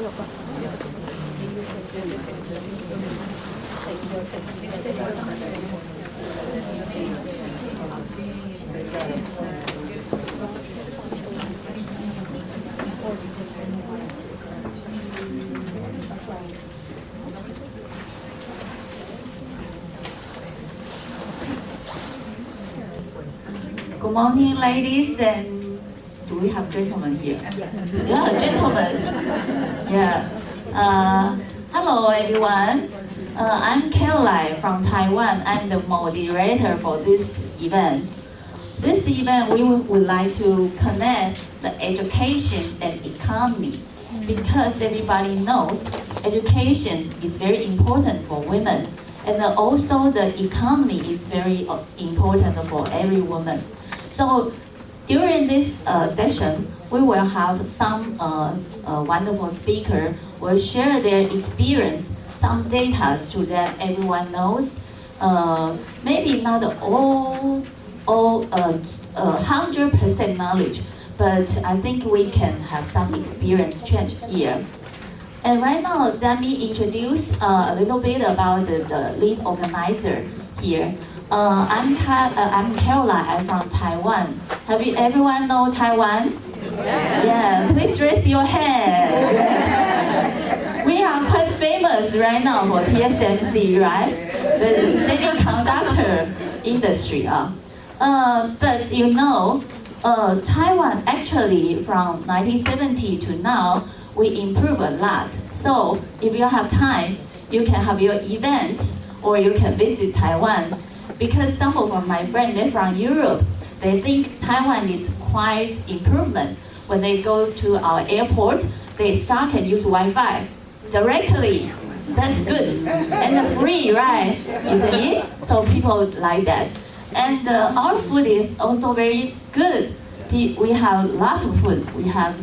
Good morning, ladies, and do we have gentlemen here? Yeah, gentlemen. Yeah. Hello, everyone. I'm Carolyn from Taiwan. I'm the moderator for this event. This event, we would like to connect the education and economy because everybody knows education is very important for women, and also the economy is very important for every woman. So during this session, we will have some wonderful speakers will share their experience, some data so that everyone knows. Maybe not all 100% knowledge, but I think we can have some experience change here. And right now, let me introduce a little bit about the lead organizer here. I'm Carolyn. I'm from Taiwan. Have you everyone know Taiwan? Yeah. Please raise your hand. Yeah. We are quite famous right now for TSMC, right? The semiconductor industry. But you know, Taiwan actually from 1970 to now, we improve a lot. So if you have time, you can have your event or you can visit Taiwan. Because some of my friends, they're from Europe, they think Taiwan is quite improvement. When they go to our airport, they start and use Wi-Fi directly. That's good. And free, right? Isn't it? So people like that. And our food is also very good. We have lots of food. We have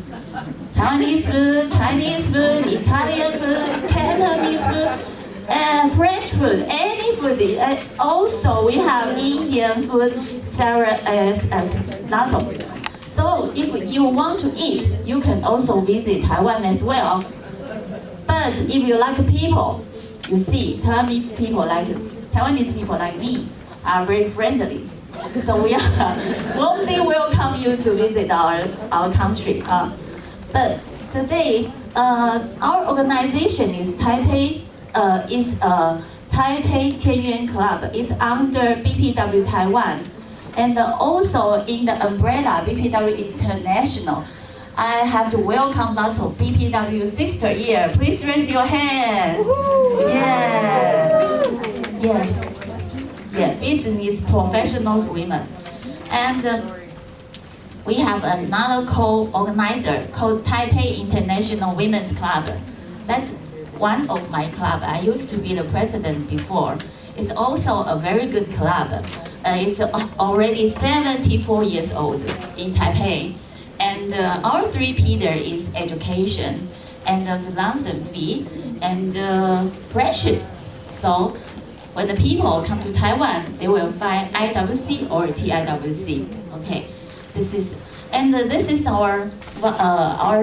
Taiwanese food, Chinese food, Italian food, Cantonese food, French food, any food. Also, we have Indian food, lots of it. So if you want to eat, you can also visit Taiwan as well. But if you like people, you see, Taiwanese people like me are very friendly. So we are warmly welcome you to visit our country. But today, our organization is Taipei Tenyuan Club. It's under BPW Taiwan, and also in the umbrella BPW International. I have to welcome lots of BPW sister here. Please raise your hands. Yeah, business professionals women. And we have another co-organizer called Taipei International Women's Club. That's one of my club. I used to be the president before. It's also a very good club. It's already 74 years old in Taipei. And our 3P there is education and philanthropy and friendship. So when the people come to Taiwan, they will find IWC or TIWC. Okay, this is our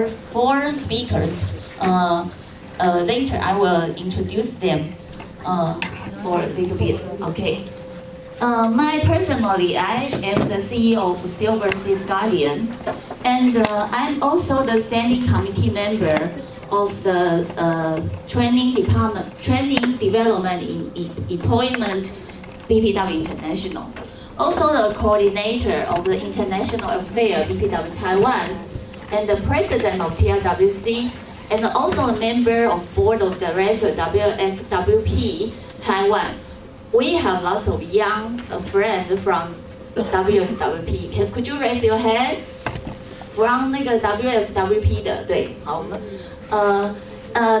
four speakers. Later I will introduce them for a little bit. Okay. Personally, I am the CEO of Silver Seed Guardian, and I'm also the standing committee member of the training development in employment BPW International. Also the coordinator of the International Affairs BPW Taiwan, and the president of TIWC, and also a member of board of directors WFWP Taiwan. We have lots of young friends from WFWP. Could you raise your hand? From 那个 WFWP 的，对，好，我们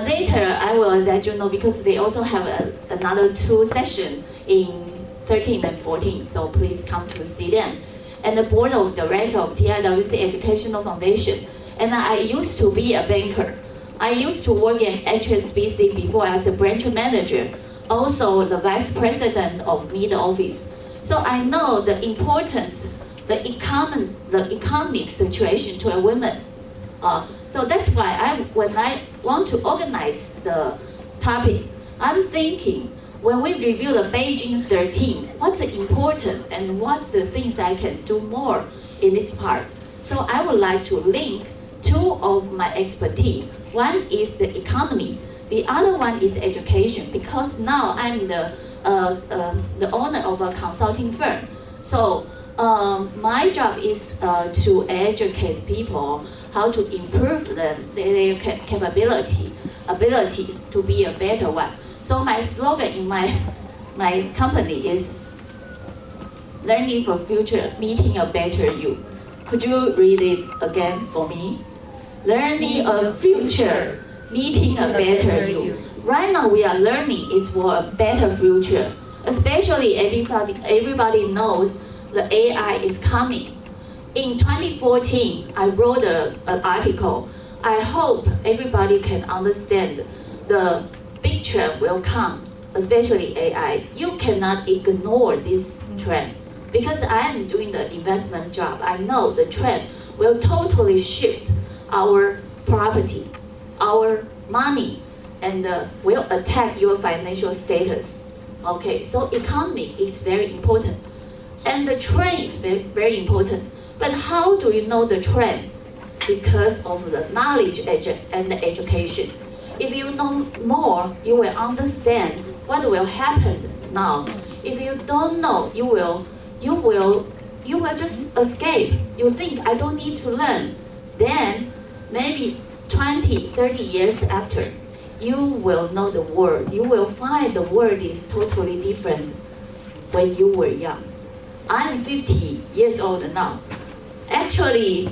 later I will let you know because they also have another 2 sessions in 13 and 14. So please come to see them. And the board of directors of TIWC Educational Foundation. And I used to be a banker. I used to work in HSBC before as a branch manager. Also the vice president of middle office. So I know the important, the economic situation to a woman. So that's why when I want to organize the topic, I'm thinking, when we review the Beijing 13, what's important and what's the things I can do more in this part? So I would like to link two of my expertise. One is the economy, the other one is education, because now I'm the owner of a consulting firm. So my job is to educate people how to improve their abilities to be a better one. So my slogan in my company is learning for future, meeting a better you. Could you read it again for me? Learning a future, meeting a better you. Right now we are learning is for a better future. Especially everybody knows the AI is coming. In 2014, I wrote an article. I hope everybody can understand the big trend will come, especially AI. You cannot ignore this trend. Because I am doing the investment job, I know the trend will totally shift our property, our money, and will attack your financial status. Okay, so economy is very important. And the trend is very important. But how do you know the trend? Because of the knowledge and the education. If you know more, you will understand what will happen now. If you don't know, you will just escape. You think, I don't need to learn. Then, maybe 20, 30 years after, you will know the world. You will find the world is totally different when you were young. I'm 50 years old now. Actually,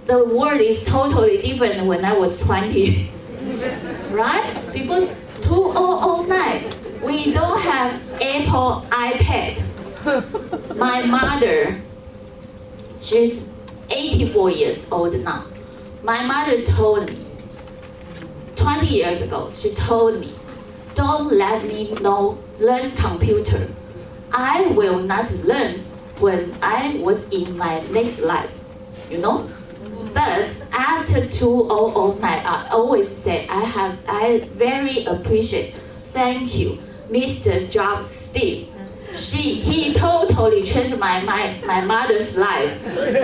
the world is totally different when I was 20. Right? Before 2009, we don't have Apple iPad. My mother, she's 84 years old now. My mother told me, 20 years ago, she told me, don't let me learn computer. I will not learn when I was in my next life, you know? But after 2009, I always say, I very appreciate, thank you, Mr. Jobs Steve. He totally changed my mother's life.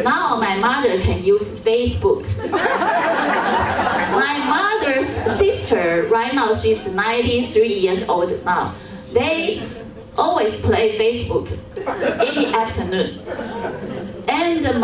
Now my mother can use Facebook. My mother's sister, right now she's 93 years old now. They always play Facebook in the afternoon. And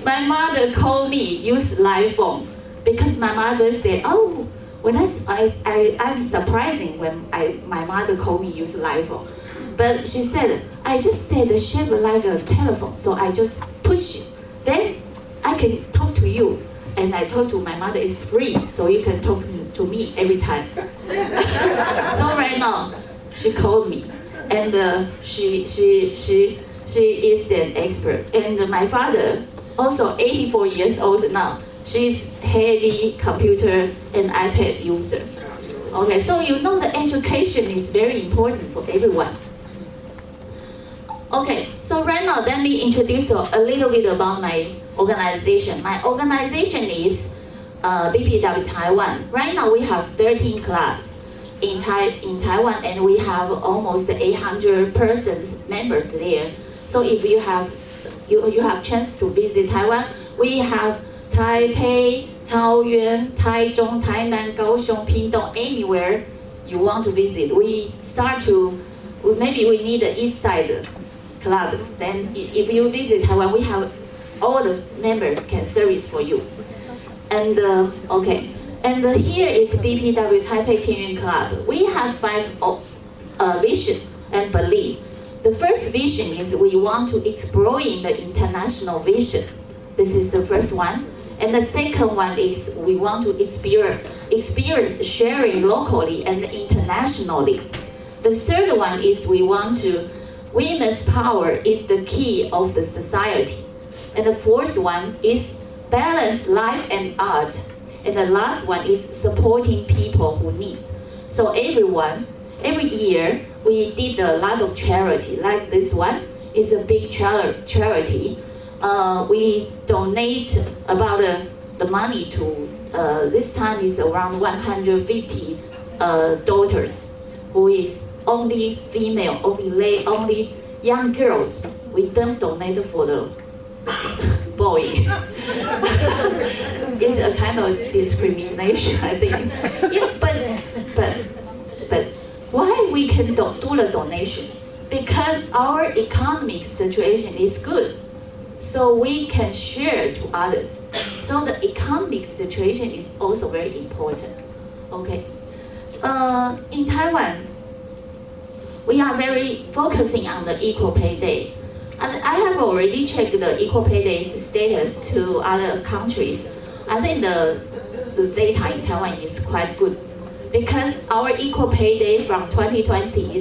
my mother called me use live phone because my mother said, oh, when I'm surprising when my mother called me use live phone. But she said, I just said the shape like a telephone, so I just push it. Then I can talk to you. And I told to my mother, it's free, so you can talk to me every time. So right now, she called me, and she is an expert. And my father, also 84 years old now, she's heavy computer and iPad user. Okay, so you know the education is very important for everyone. Okay, so right now let me introduce a little bit about my organization. My organization is BPW Taiwan. Right now we have 13 clubs in Taiwan, and we have almost 800 persons members there. So if you have chance to visit Taiwan, we have Taipei, Taoyuan, Taichung, Tainan, Kaohsiung, Pingtung, anywhere you want to visit. Maybe we need the east side clubs. Then if you visit Taiwan, we have all the members can service for you. And okay, and here is BPW Taiepi Tenyuan Club. We have 5 vision and belief. The first vision is we want to explore in the international vision. This is the first one. And the second one is we want to experience sharing locally and internationally. The third one is we want to, women's power is the key of the society. And the fourth one is balance life and art. And the last one is supporting people who need. So every year, we did a lot of charity. Like this one is a big charity. We donate about the money to, this time is around 150 daughters, who is only female, only young girls. We don't donate for the boy. It's a kind of discrimination, I think. Yes, but why we can do the donation? Because our economic situation is good, so we can share to others. So the economic situation is also very important. Okay, in Taiwan, we are very focusing on the equal pay day. And I have already checked the equal pay day status to other countries. I think the data in Taiwan is quite good, because our equal pay day from 2020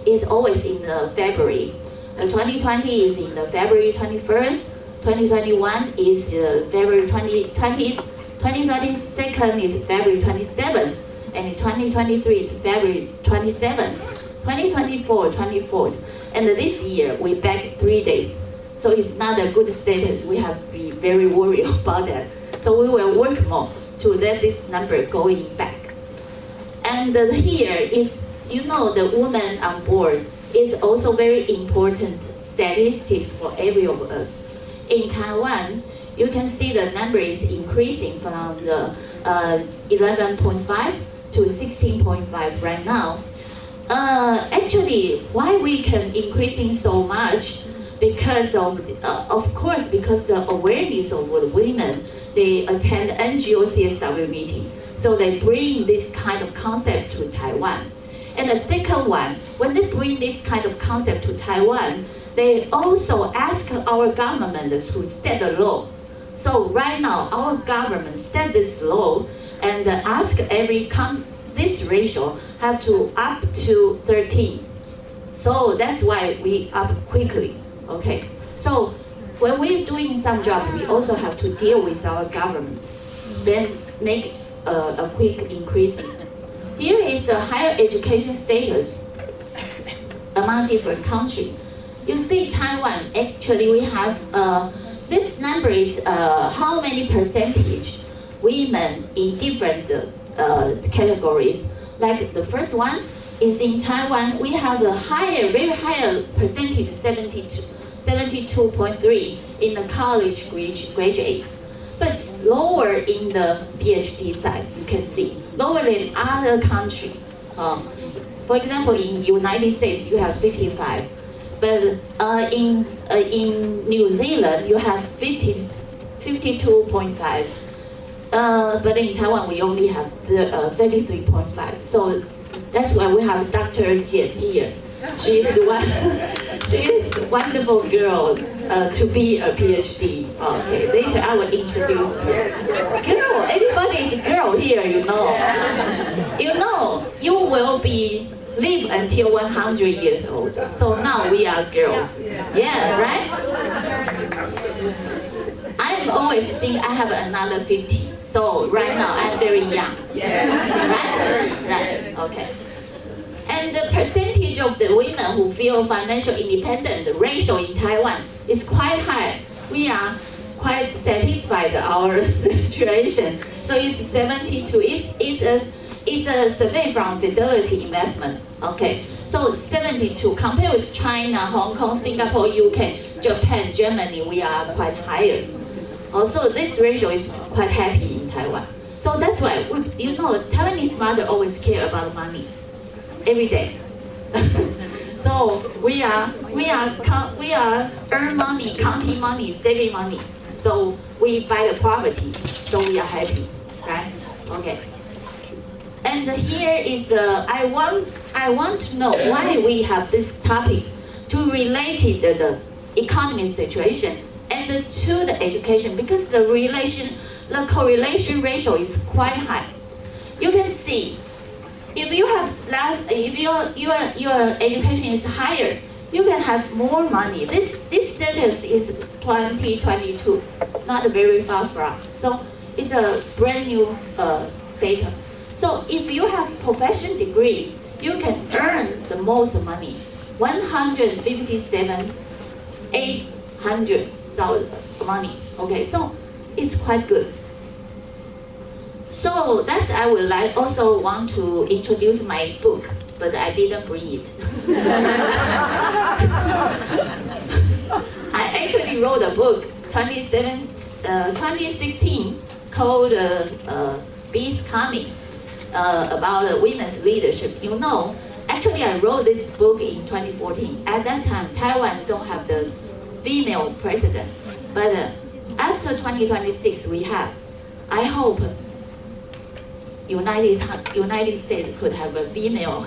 is always in the February. 2020 is in the February 21st. 2021 is February 20th. 2022 is February 27th, and 2023 is February 27th. 2024, 24th, and this year we back 3 days. So it's not a good status. We have to be very worried about that. So we will work more to let this number going back. And here is, you know, the woman on board is also very important statistics for every of us. In Taiwan, you can see the number is increasing from the 11.5 to 16.5 right now. Actually, why we can increasing so much? Because of course, because the awareness of the women, they attend NGO CSW meeting, so they bring this kind of concept to Taiwan. And the second one, when they bring this kind of concept to Taiwan, they also ask our government to set the law. So right now, our government set this law and ask this ratio have to up to 13. So that's why we up quickly, okay? So when we're doing some jobs, we also have to deal with our government, then make a quick increase. Here is the higher education status among different countries. You see Taiwan, actually we have, this number is how many percentage women in different categories. Like the first one is in Taiwan, we have a very higher percentage, 72.3 in the college graduate, but lower in the PhD side. You can see lower than other countries. For example, in United States you have 55, but in New Zealand you have 52.5. But in Taiwan, we only have 33.5. So that's why we have Dr. Chien here. She is a wonderful girl to be a PhD. Okay, later I will introduce her. Girl, everybody is a girl here, you know. You know, you will live until 100 years old. So now we are girls. Yeah, right? I always think I have another 50. So right now I'm very young, right? Okay. And the percentage of the women who feel financial independent, the ratio in Taiwan is quite high. We are quite satisfied with our situation. So it's 72. It's a survey from Fidelity Investment. Okay. So 72 compared with China, Hong Kong, Singapore, UK, Japan, Germany, we are quite higher. Also, this ratio is quite happy in Taiwan. So that's why, you know, Taiwanese mother always care about money, every day. So we are earn money, counting money, saving money. So we buy the property, so we are happy, right? Okay. And here is I want to know why we have this topic to relate the economic situation and to the education, because the correlation ratio is quite high. You can see, if your education is higher, you can have more money. This status is 2022, not very far from. So it's a brand new data. So if you have professional degree, you can earn the most money, 157,800 money. Okay, so it's quite good. So that's I would like also want to introduce my book, but I didn't bring it. I actually wrote a book 2016 called Bees Coming about women's leadership. You know, actually I wrote this book in 2014. At that time, Taiwan don't have the female president, but after 2026 we have. I hope United States could have a female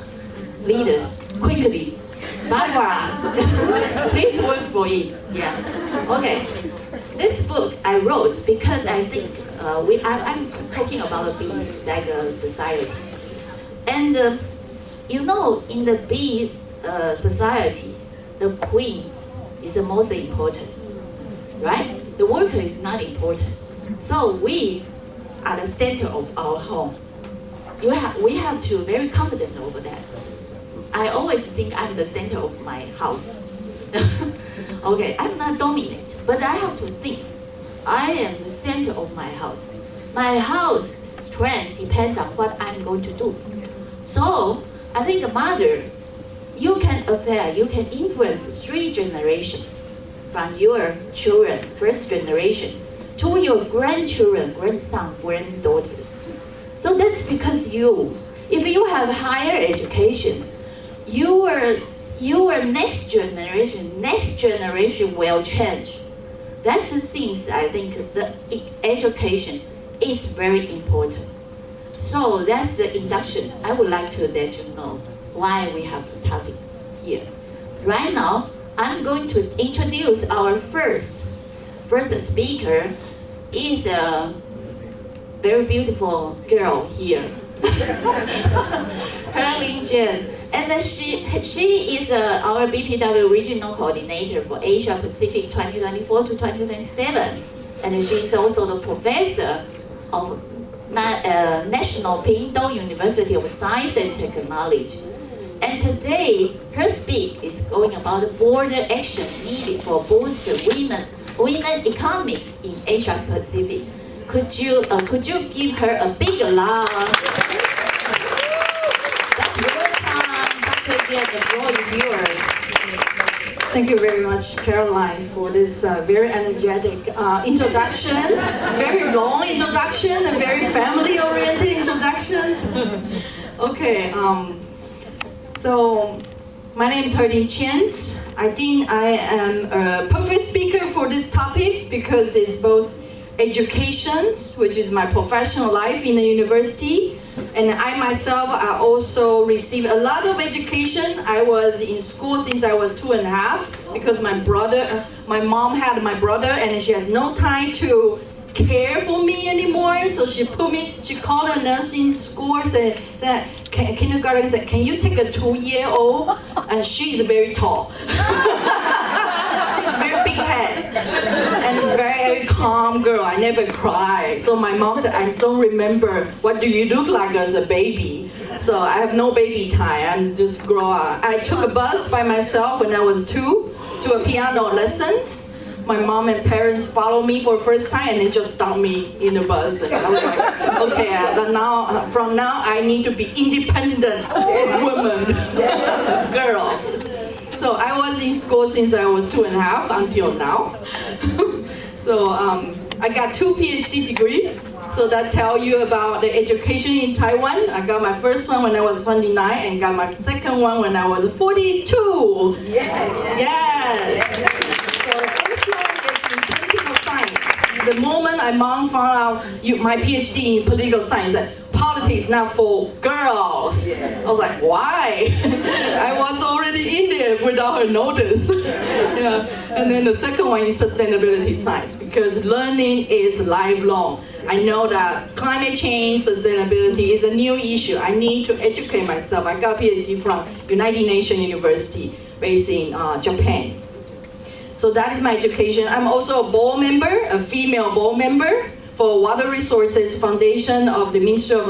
leaders quickly. Barbara, please work for it. Yeah. Okay. This book I wrote because I think I'm talking about bees like a society, and you know, in the bees society, the queen is the most important, right? The worker is not important. So we are the center of our home. We have to be very confident over that. I always think I'm the center of my house. Okay, I'm not dominant, but I have to think I am the center of my house. My house strength depends on what I'm going to do. So I think a mother, you can influence 3 generations from your children, first generation, to your grandchildren, grandson, granddaughters. So that's because if you have higher education, your next generation will change. That's the things I think the education is very important. So that's the induction. I would like to let you know why we have the topics here. Right now, I'm going to introduce our first speaker. Is a very beautiful girl here. Herlin Chien, and she is our BPW regional coordinator for Asia Pacific 2024 to 2027, and she is also the professor of National Pingtung University of Science and Technology. And today, her speak is going about border action needed for both the women economics in Asia Pacific. Could you give her a big love? That's welcome, Dr. Chien, the floor is yours. Thank you very much, Caroline, for this very energetic introduction, very long introduction, and very family-oriented introduction. Okay, so my name is Herlin Chien. I think I am a perfect speaker for this topic because it's both education, which is my professional life in the university, and I myself also received a lot of education. I was in school since I was 2.5 because my mom had my brother, and she has no time to care for me anymore. So she called a nursing school and said, kindergarten said, can you take a 2-year-old? And she's very tall. She's a very big head and very calm girl. I never cry. So my mom said, I don't remember what do you look like as a baby. So I have no baby time. I'm just grow up. I took a bus by myself when I was 2 to a piano lessons. My mom and parents followed me for the first time and then just dumped me in the bus. And I was like, okay, from now I need to be independent woman, girl. So I was in school since I was 2.5 until now. So I got 2 PhD degrees. So that tell you about the education in Taiwan. I got my first one when I was 29 and got my second one when I was 42. Yes. So the first one is in political science. The moment my mom found out my PhD in political science, politics not for girls. I was like, why? I was already in there without her notice. Yeah. And then the second one is sustainability science, because learning is lifelong. I know that climate change, sustainability is a new issue. I need to educate myself. I got a PhD from United Nations University based in Japan. So that is my education. I'm also a board member, a female board member for Water Resources Foundation of the Ministry of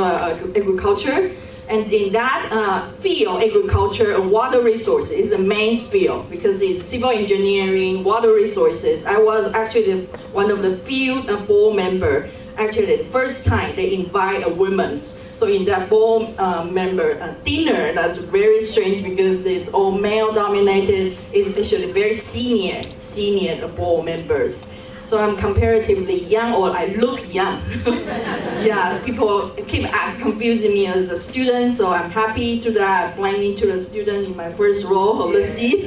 Agriculture. And in that field, agriculture and water resources is the main field because it's civil engineering, water resources. I was actually one of the few board members actually the first time they invite a women's. So in that board member dinner, that's very strange because it's all male dominated, especially very senior board members. So I'm comparatively young, or I look young. Yeah, people keep confusing me as a student, so I'm happy to that, blending to the student in my first role of the seat.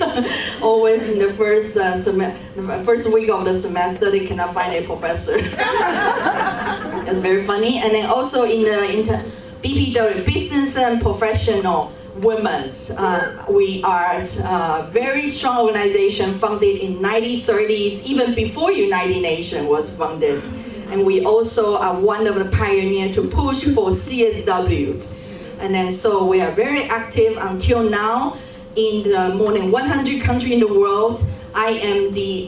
Always in the first week of the semester, they cannot find a professor. That's very funny. And then also in the BPW, Business and Professional Women, we are a very strong organization founded in 1930s, even before United Nations was founded. And we also are one of the pioneers to push for CSWs. And then so we are very active until now in more than 100 countries in the world. I am the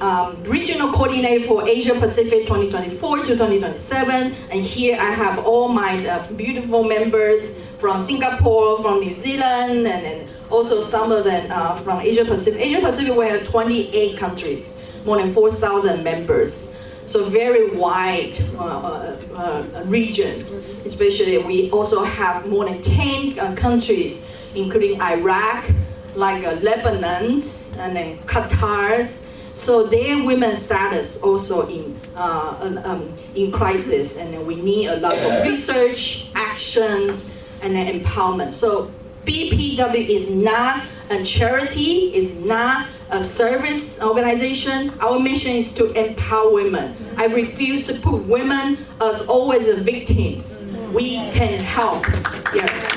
regional coordinator for Asia Pacific 2024 to 2027, and here I have all my beautiful members from Singapore, from New Zealand, and then also some of them from Asia Pacific. Asia Pacific, we have 28 countries, more than 4,000 members. So very wide regions, especially we also have more than 10 countries, including Iraq, like Lebanon, and then Qatar. So their women's status also in crisis, and then we need a lot of research, action, and then empowerment. So BPW is not a charity, is not a service organization. Our mission is to empower women. I refuse to put women as always the victims. We can help, yes.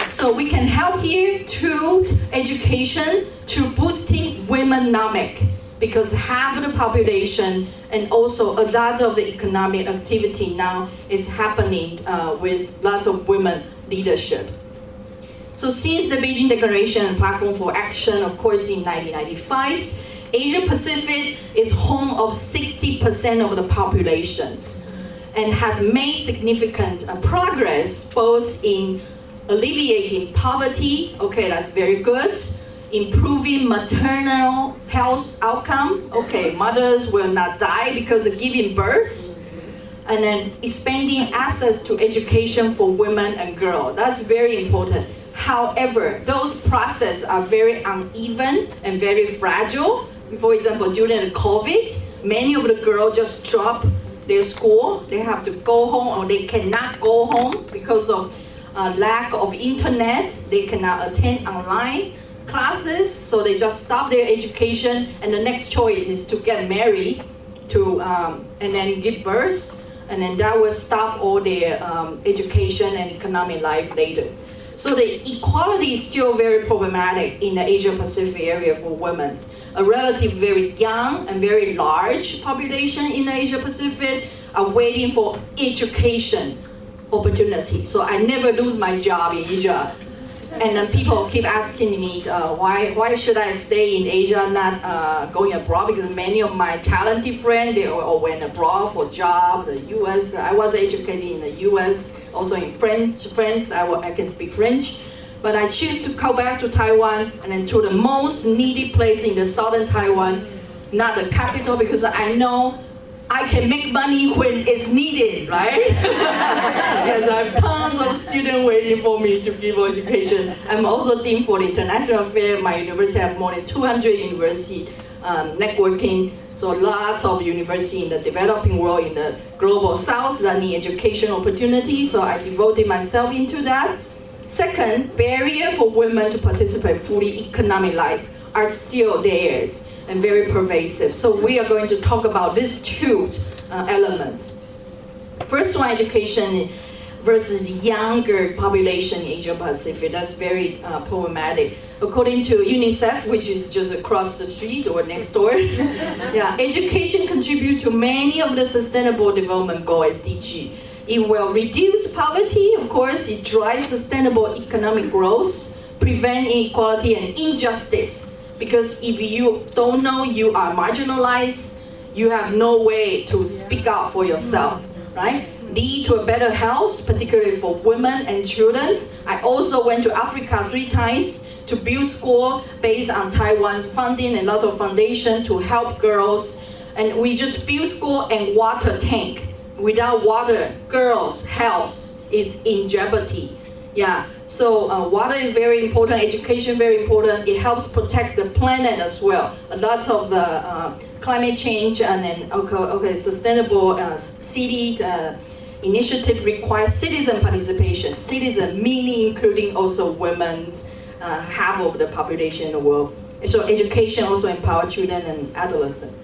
So we can help here through education, through boosting womenomics, because half of the population and also a lot of the economic activity now is happening with lots of women leadership. So since the Beijing Declaration and Platform for Action, of course, in 1995, Asia Pacific is home of 60% of the populations and has made significant progress both in alleviating poverty, okay, that's very good. Improving maternal health outcome, okay, mothers will not die because of giving birth. And then expanding access to education for women and girls, that's very important. However, those processes are very uneven and very fragile. For example, during the COVID, many of the girls just drop their school. They have to go home, or they cannot go home because of lack of internet. They cannot attend online classes, so they just stop their education, and the next choice is to get married and then give birth, and then that will stop all their education and economic life later. So the equality is still very problematic in the Asia Pacific area for women. A relative very young and very large population in the Asia Pacific are waiting for education opportunity. So I never lose my job in Asia. And then people keep asking me, why should I stay in Asia, not going abroad? Because many of my talented friends, they all went abroad for job, the US. I was educated in the US, also in France, I can speak French. But I choose to go back to Taiwan, and then to the most needy place in the southern Taiwan, not the capital, because I know I can make money when it's needed, right? Yes, I have tons of students waiting for me to give education. I'm also dean for the international affair. My university have more than 200 university networking. So lots of university in the developing world, in the global south that need education opportunities. So I devoted myself into that. Second, barrier for women to participate fully in economic life are still there and very pervasive. So we are going to talk about these two elements. First one, education versus younger population in Asia Pacific. That's very problematic. According to UNICEF, which is just across the street or next door, yeah, education contributes to many of the Sustainable Development Goals, SDG. It will reduce poverty, of course, it drives sustainable economic growth, prevent inequality and injustice. Because if you don't know you are marginalized, you have no way to speak out for yourself, right? Lead to a better health, particularly for women and children. I also went to Africa 3 times to build school based on Taiwan's funding, and a lot of foundation to help girls And we just build school and water tank. Without water, girls' health is in jeopardy. Yeah, so water is very important, education very important. It helps protect the planet as well. A lot of climate change and then sustainable city initiative requires citizen participation. Citizen meaning including also women, half of the population in the world. So education also empowers children and adolescents.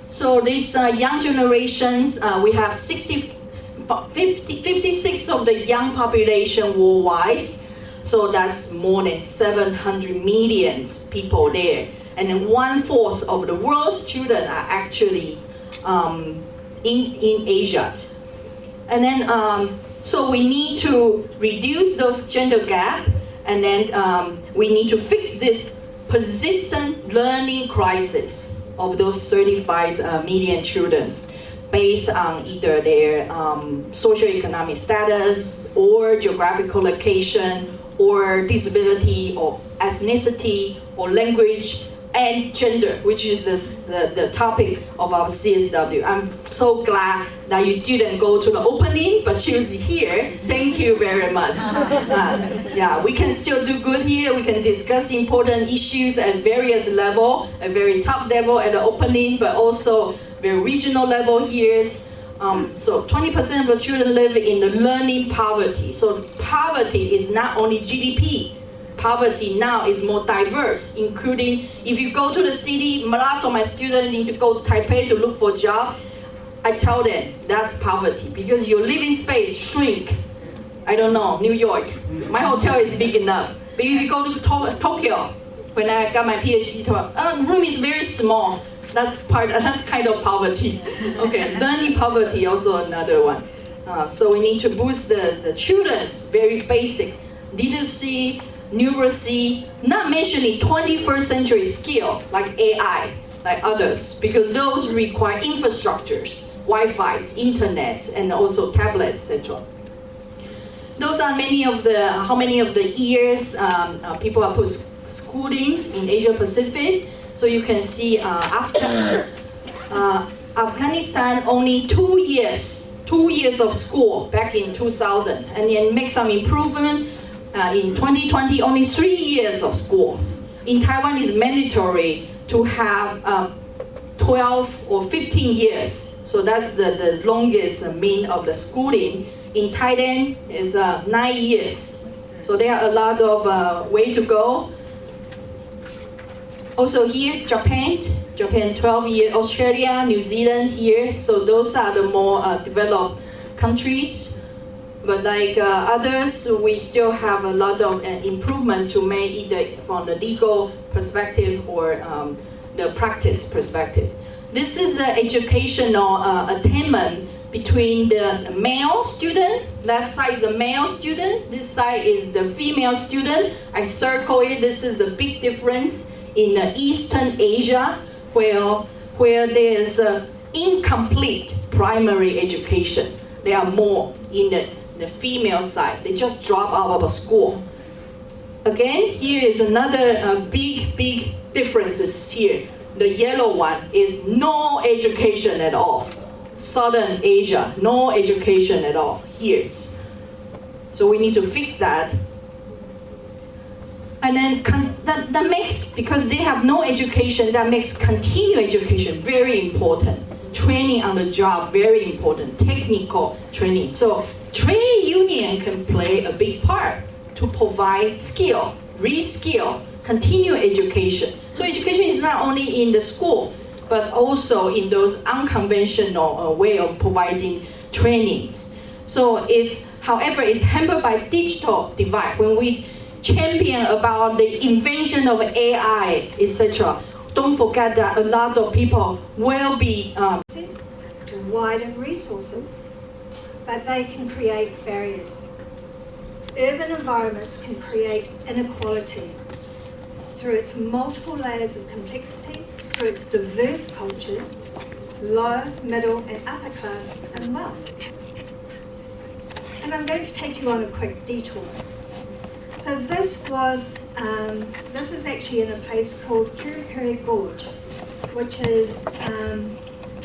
So these young generations, we have 56 of the young population worldwide. So that's more than 700 million people there. And then 1/4 of the world's children are actually in Asia. And then, so we need to reduce those gender gap, and then we need to fix this persistent learning crisis of those 35 million children based on either their socioeconomic status or geographical location or disability or ethnicity or language and gender, which is the topic of our CSW. I'm so glad that you didn't go to the opening, but choose here. Thank you very much. Yeah, we can still do good here. We can discuss important issues at various level, at very top level at the opening, but also very regional level here. So 20% of the children live in the learning poverty. So poverty is not only GDP. Poverty now is more diverse, including if you go to the city, lots of my students need to go to Taipei to look for a job. I tell them that's poverty because your living space shrink. I don't know, New York, my hotel is big enough. But if you go to Tokyo, when I got my PhD, room is very small. That's kind of poverty. Okay, learning poverty also another one. So we need to boost the children's very basic literacy, numeracy, not mentioning 21st century skill like AI, like others, because those require infrastructures, Wi-Fi, internet, and also tablets, etc. Those are how many of the years people are put schooling in Asia Pacific. So you can see Afghanistan only 2 years of school back in 2000, and then make some improvement. In 2020, only 3 years of schools. In Taiwan, it's mandatory to have 12 or 15 years. So that's the longest mean of the schooling. In Thailand, it's 9 years. So there are a lot of way to go. Also here, Japan 12 years, Australia, New Zealand here. So those are the more developed countries. But like others, we still have a lot of improvement to make either from the legal perspective or the practice perspective. This is the educational attainment between the male student. Left side is the male student. This side is the female student. I circle it. This is the big difference in Eastern Asia, where there is incomplete primary education. There are more in the female side. They just drop out of school. Again, here is another big differences here. The yellow one is no education at all. Southern Asia, no education at all. Here. So we need to fix that. And then that makes, because they have no education, that makes continuing education very important. Training on the job, very important. Technical training. So trade union can play a big part to provide skill, re-skill, continue education. So education is not only in the school, but also in those unconventional way of providing trainings. So however, it's hampered by digital divide. When we champion about the invention of AI, etc., don't forget that a lot of people will be widen resources, but they can create barriers. Urban environments can create inequality through its multiple layers of complexity, through its diverse cultures, low, middle, and upper class, and wealth. And I'm going to take you on a quick detour. So this is actually in a place called Kirikiri Gorge. which is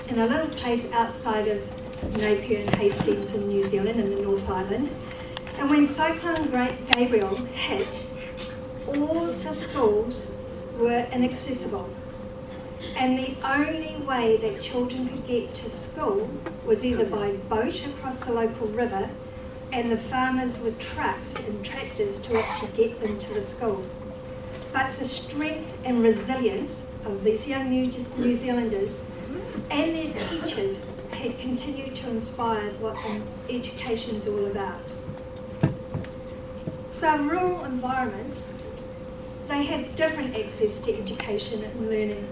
in a little place outside of Napier and Hastings in New Zealand in the North Island. And when Cyclone Gabriel hit, all the schools were inaccessible. And the only way that children could get to school was either by boat across the local river, and the farmers with trucks and tractors to actually get them to the school. But the strength and resilience of these young New Zealanders and their teachers had continued to inspire what education is all about. So rural environments, they have different access to education and learning.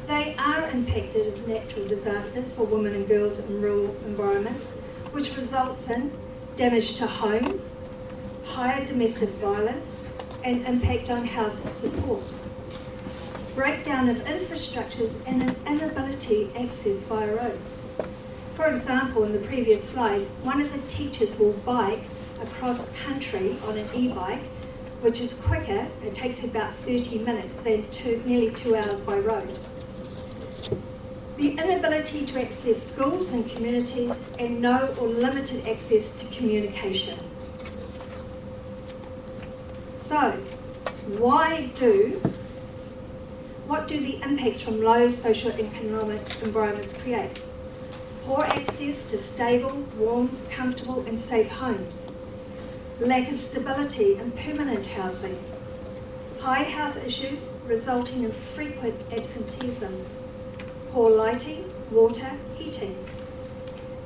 They are impacted with natural disasters for women and girls in rural environments, which results in damage to homes, higher domestic violence, and impact on health support. Breakdown of infrastructures and an inability to access via roads. For example, in the previous slide, one of the teachers will bike across country on an e-bike, which is quicker, it takes about 30 minutes than nearly 2 hours by road. The inability to access schools and communities, and no or limited access to communication. So, what do the impacts from low socio-economic environments create? Poor access to stable, warm, comfortable and safe homes. Lack of stability and permanent housing. High health issues resulting in frequent absenteeism. Poor lighting, water, heating.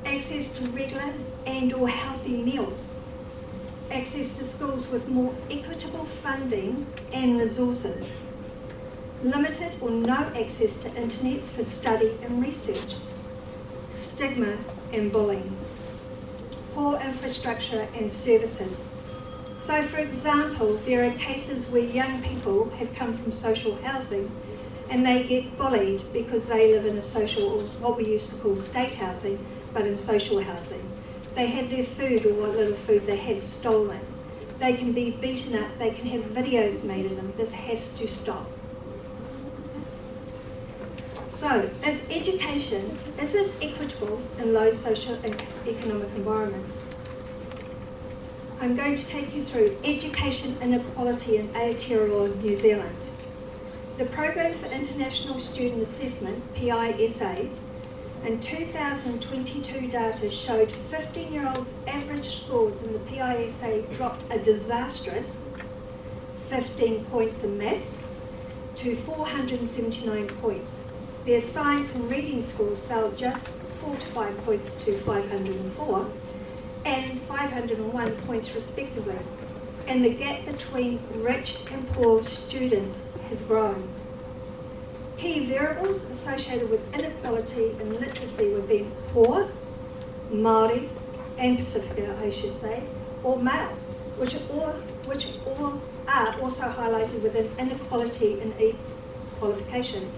Access to regular and or healthy meals. Access to schools with more equitable funding and resources. Limited or no access to internet for study and research. Stigma and bullying. Poor infrastructure and services. So for example, there are cases where young people have come from social housing and they get bullied because they live in a social, or what we used to call state housing, but in social housing. They have their food, or what little food they have, stolen. They can be beaten up, they can have videos made of them. This has to stop. So, is education, is it equitable in low socio-economic environments? I'm going to take you through education inequality in Aotearoa, New Zealand. The Program for International Student Assessment, PISA, in 2022 data showed 15-year-olds' average scores in the PISA dropped a disastrous 15 points in maths to 479 points. Their science and reading scores fell just 4 to 5 points to 504 and 501 points respectively. And the gap between rich and poor students has grown. Key variables associated with inequality in literacy were being poor, Māori, and Pacifica, I should say, or male, which all are also highlighted within inequality in qualifications.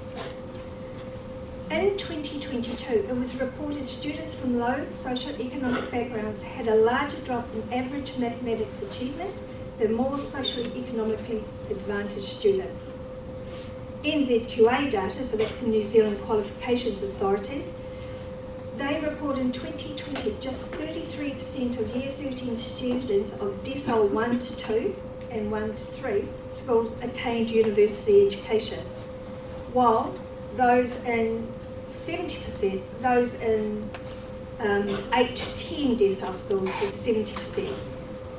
In 2022, it was reported students from low socio-economic backgrounds had a larger drop in average mathematics achievement than more socially-economically advantaged students. NZQA data, so that's the New Zealand Qualifications Authority, they report in 2020 just 33% of Year 13 students of Decile 1 to 2 and 1 to 3 schools attained university education, while those in 70%, those in 8 to 10 decile schools had 70%,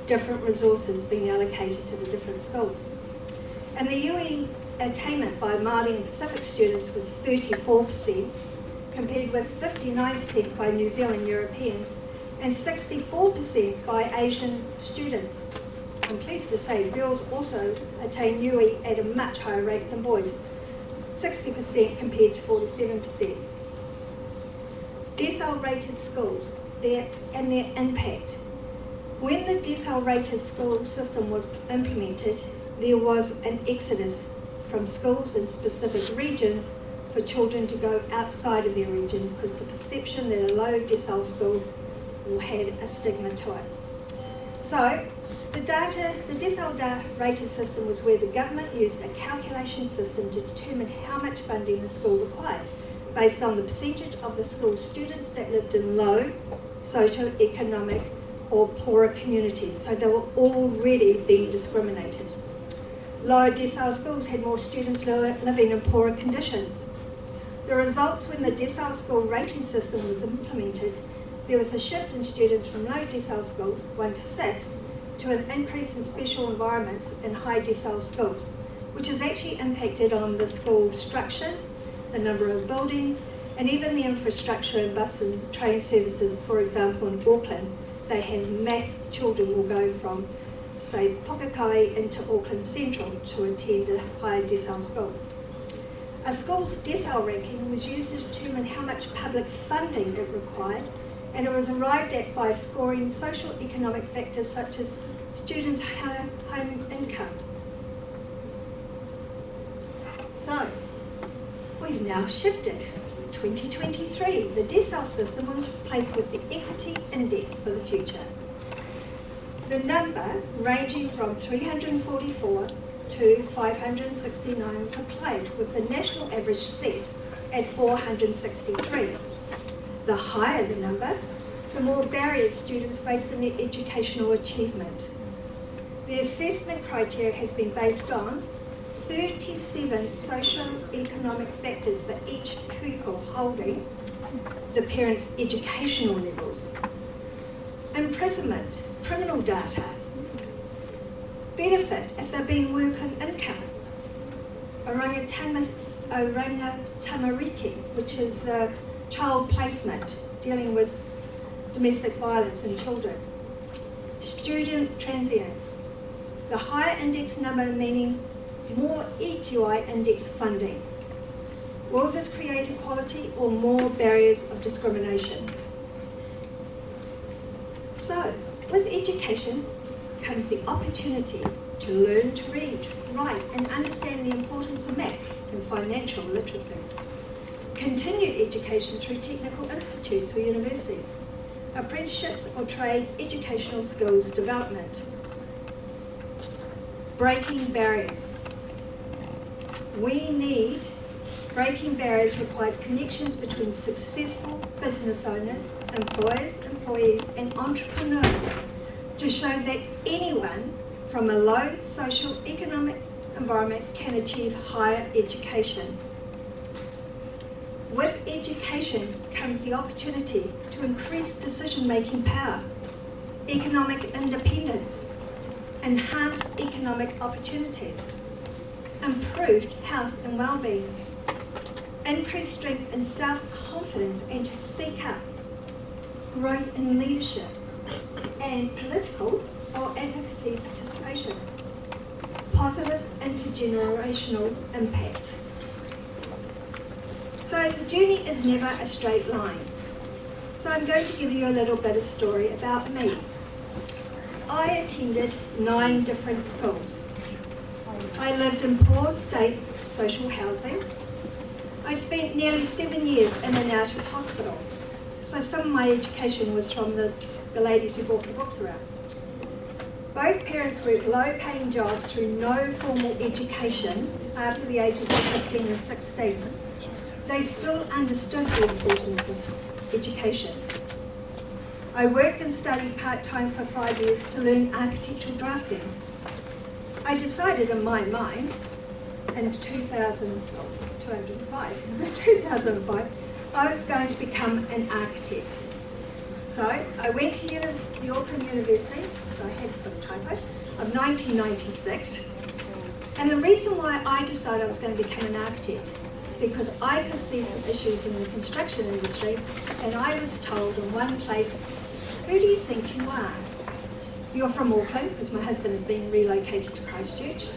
different resources being allocated to the different schools. And the UE attainment by Māori and Pacific students was 34%, compared with 59% by New Zealand Europeans and 64% by Asian students. I'm pleased to say girls also attain UE at a much higher rate than boys, 60% compared to 47%. Decile rated schools and their impact. When the decile rated school system was implemented, there was an exodus from schools in specific regions for children to go outside of their region because the perception that a low decile school had a stigma to it. So The decile rated system was where the government used a calculation system to determine how much funding the school required, based on the percentage of the school's students that lived in low socio-economic or poorer communities, so they were already being discriminated. Lower decile schools had more students living in poorer conditions. The results when the decile school rating system was implemented, there was a shift in students from low decile schools, 1 to 6, to an increase in special environments in high decile schools, which has actually impacted on the school structures, the number of buildings, and even the infrastructure and bus and train services. For example, in Auckland, they have mass children will go from, say, Pukekohe into Auckland Central to attend a higher decile school. A school's decile ranking was used to determine how much public funding it required, and it was arrived at by scoring social economic factors such as students' home income. So, we've now shifted. 2023, the decile system was replaced with the equity index for the future. The number ranging from 344 to 569 was applied, with the national average set at 463. The higher the number, the more barriers students faced in their educational achievement. The assessment criteria has been based on 37 socio-economic factors for each pupil holding the parents' educational levels. Imprisonment, criminal data, benefit if they're being work and income, orangatamariki, which is the child placement, dealing with domestic violence in children, student transience, the higher index number meaning more EQI index funding. Will this create equality or more barriers of discrimination? So, with education comes the opportunity to learn to read, write, and understand the importance of maths and financial literacy. Continued education through technical institutes or universities, apprenticeships or trade educational skills development. Breaking barriers. Breaking barriers requires connections between successful business owners, employers, employees, and entrepreneurs to show that anyone from a low socio-economic environment can achieve higher education. With education comes the opportunity to increase decision-making power, economic independence, enhanced economic opportunities, improved health and well-being, increased strength and self-confidence and to speak up, growth in leadership, and political or advocacy participation, positive intergenerational impact. So the journey is never a straight line. So I'm going to give you a little bit of story about me. I attended 9 different schools. I lived in poor state social housing. I spent nearly 7 years in and out of hospital. So some of my education was from the ladies who brought the books around. Both parents worked low-paying jobs through no formal education after the ages of 15 and 16. They still understood the importance of education. I worked and studied part-time for 5 years to learn architectural drafting. I decided in my mind in 2005, I was going to become an architect. So I went to the Auckland University, so I had to put a typo, of 1996. And the reason why I decided I was going to become an architect, because I could see some issues in the construction industry, and I was told in one place, who do you think you are? You're from Auckland, because my husband had been relocated to Christchurch.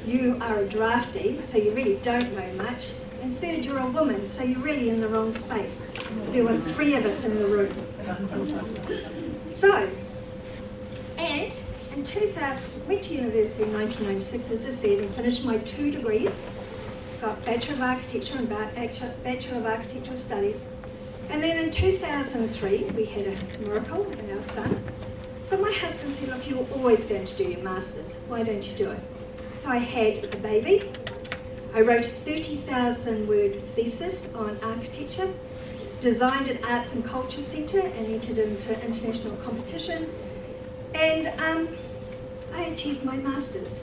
You are a draftee, so you really don't know much. And third, you're a woman, so you're really in the wrong space. There were 3 of us in the room. So, and in 2000, went to university in 1996, as I said, and finished my 2 degrees. Got Bachelor of Architecture and Bachelor of Architectural Studies. And then in 2003, we had a miracle in our son. So my husband said, look, you were always going to do your masters. Why don't you do it? So I had a baby. I wrote a 30,000 word thesis on architecture, designed an arts and culture centre and entered into international competition. And I achieved my masters.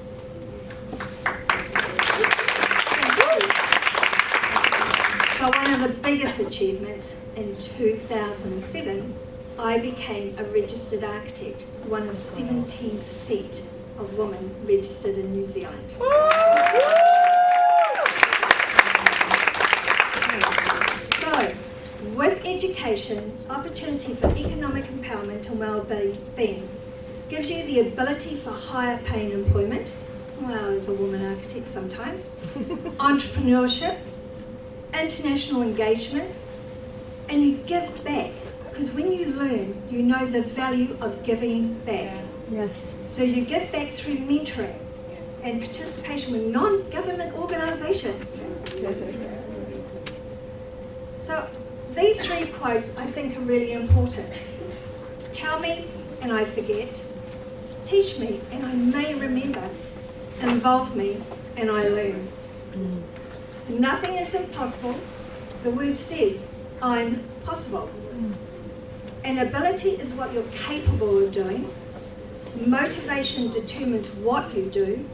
But one of the biggest achievements in 2007, I became a registered architect, one of 17% of women registered in New Zealand. So, with education, opportunity for economic empowerment and well-being gives you the ability for higher paying employment, well, as a woman architect sometimes, entrepreneurship, international engagements, and you give back. Because when you learn, you know the value of giving back. Yes. So you give back through mentoring and participation with non-government organisations. So these 3 quotes I think are really important. Tell me and I forget. Teach me and I may remember. Involve me and I learn. Nothing is impossible. The word says, I'm possible. And ability is what you're capable of doing. Motivation determines what you do.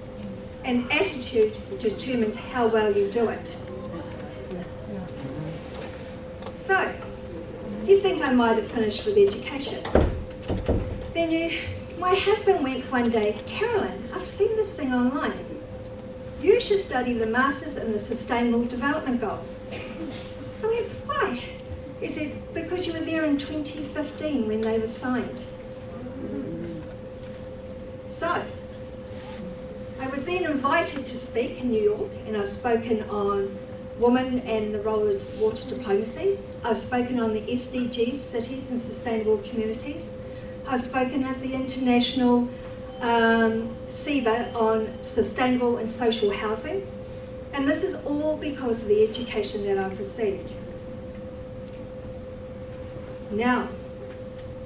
And attitude determines how well you do it. So, if you think I might have finished with education, then my husband went one day, Carolyn, I've seen this thing online. You should study the Masters in the Sustainable Development Goals. I went, why? He said, because you were there in 2015 when they were signed. So, I was then invited to speak in New York, and I've spoken on women and the role of water diplomacy. I've spoken on the SDGs, cities and sustainable communities. I've spoken at the International CEBA on sustainable and social housing. And this is all because of the education that I've received. Now,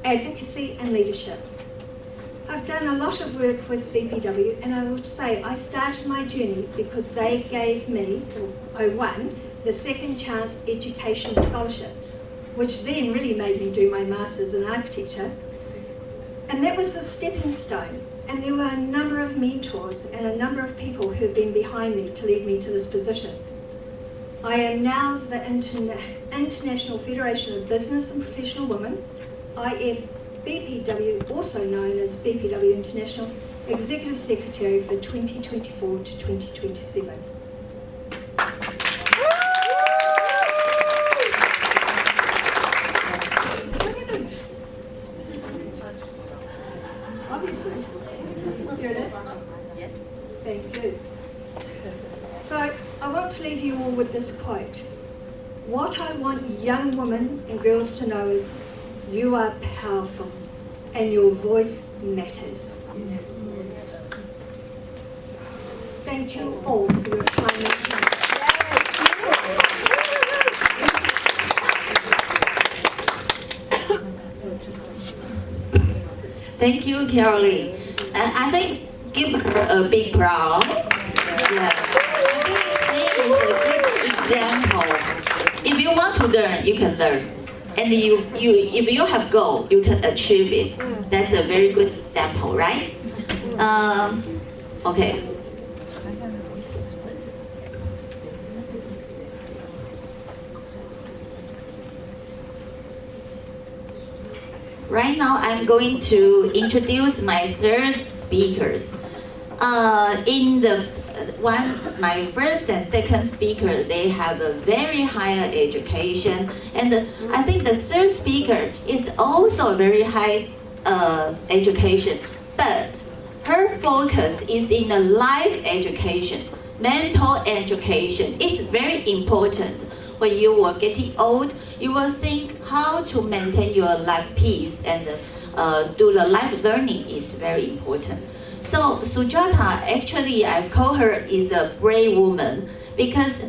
advocacy and leadership. I've done a lot of work with BPW, and I would say I started my journey because they gave me, or I won, the Second Chance Education Scholarship, which then really made me do my Masters in Architecture. And that was a stepping stone. And there were a number of mentors and a number of people who have been behind me to lead me to this position. I am now the International Federation of Business and Professional Women, BPW, also known as BPW International, Executive Secretary for 2024 to 2027. Obviously. Here it is. Thank you. So I want to leave you all with this quote. What I want young women and girls to know is you are powerful and your voice matters. Thank you all for your time and attention. Thank you, Carolyn. And I think give her a big round. Yeah. I think she is a good example. If you want to learn, you can learn. And if you have goal, you can achieve it. That's a very good example, right? Okay. Right now, I'm going to introduce my third speakers. My first and second speaker, they have a very higher education, and I think the third speaker is also very high education, but her focus is in the life education, mental education. It's very important. When you are getting old, you will think how to maintain your life peace and do the life learning is very important. So Sujata, actually I call her is a brave woman because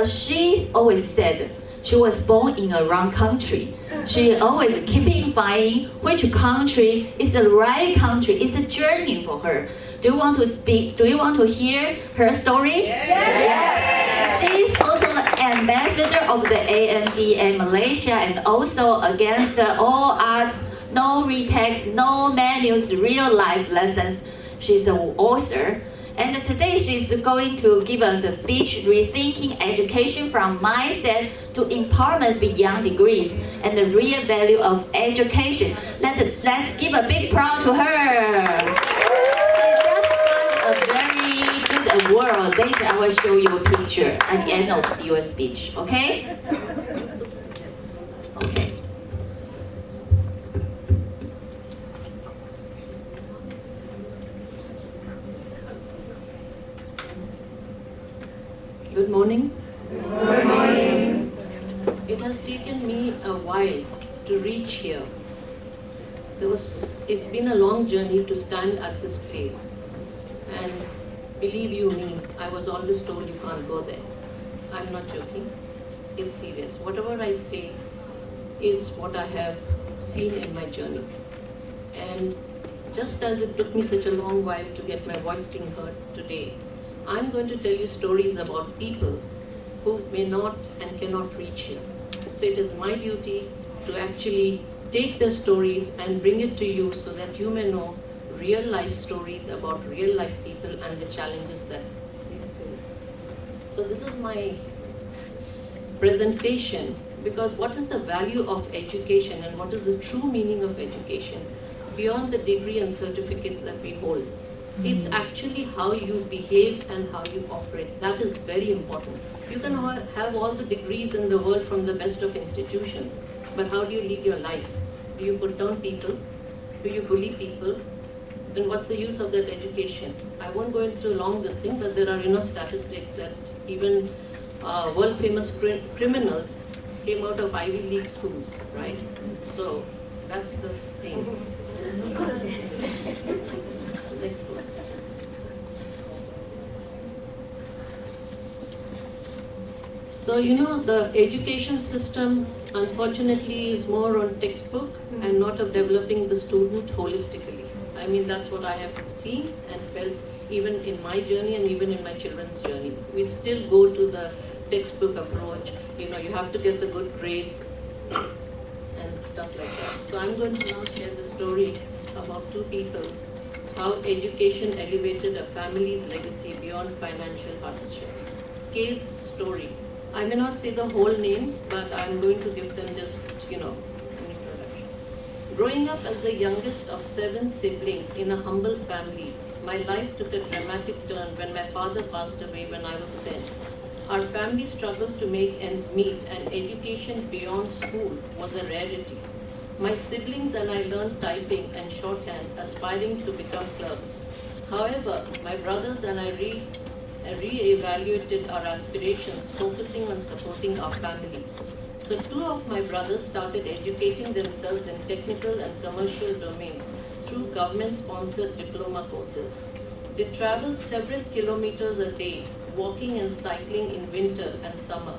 she always said, She was born in a wrong country. She always keeping finding which country is the right country. It's a journey for her. Do you want to speak? Do you want to hear her story? Yes. She is also the ambassador of the AMDA Malaysia and also against all arts, no retakes, no manuals, real life lessons. She's the author. And today she's going to give us a speech, Rethinking Education from Mindset to Empowerment Beyond Degrees and the Real Value of Education. Let's give a big applause to her. She just got a very good award. Later I will show you a picture at the end of your speech, okay? Okay. Good morning. Good morning. It has taken me a while to reach here. It's been a long journey to stand at this place. And believe you me, I was always told you can't go there. I'm not joking. It's serious. Whatever I say is what I have seen in my journey. And just as it took me such a long while to get my voice being heard today, I'm going to tell you stories about people who may not and cannot reach here. So it is my duty to actually take the stories and bring it to you so that you may know real life stories about real life people and the challenges that they face. So this is my presentation, because what is the value of education and what is the true meaning of education beyond the degree and certificates that we hold? It's actually how you behave and how you operate. That is very important. You can have all the degrees in the world from the best of institutions, but how do you lead your life? Do you put down people? Do you bully people? Then what's the use of that education? I won't go into long this thing, but there are statistics that even world famous criminals came out of Ivy League schools, right? So that's the thing. Next one. So the education system unfortunately is more on textbook and not of developing the student holistically. I mean, that's what I have seen and felt even in my journey and even in my children's journey. We still go to the textbook approach. You have to get the good grades and stuff like that. So I'm going to now share the story about two people, how education elevated a family's legacy beyond financial hardships. Kay's story. I may not say the whole names, but I'm going to give them just, an introduction. Growing up as the youngest of 7 siblings in a humble family, my life took a dramatic turn when my father passed away when I was 10. Our family struggled to make ends meet, and education beyond school was a rarity. My siblings and I learned typing and shorthand, aspiring to become clerks. However, my brothers and I re-evaluated our aspirations, focusing on supporting our family. So 2 of my brothers started educating themselves in technical and commercial domains through government-sponsored diploma courses. They traveled several kilometers a day, walking and cycling in winter and summer.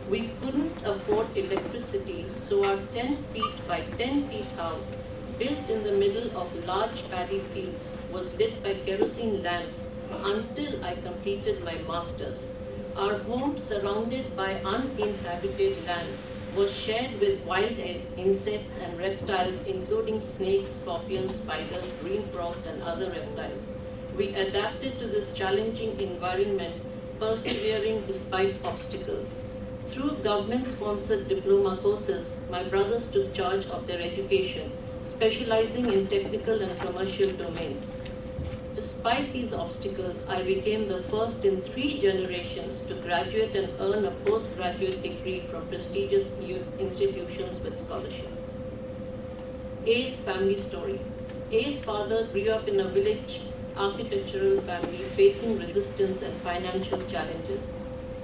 We couldn't afford electricity, so our 10 feet by 10 feet house, built in the middle of large paddy fields, was lit by kerosene lamps until I completed my master's. Our home, surrounded by uninhabited land, was shared with wild insects and reptiles, including snakes, scorpions, spiders, green frogs, and other reptiles. We adapted to this challenging environment, persevering despite obstacles. Through government-sponsored diploma courses, my brothers took charge of their education, specializing in technical and commercial domains. Despite these obstacles, I became the first in 3 generations to graduate and earn a postgraduate degree from prestigious institutions with scholarships. A's family story. A's father grew up in a village architectural family facing resistance and financial challenges.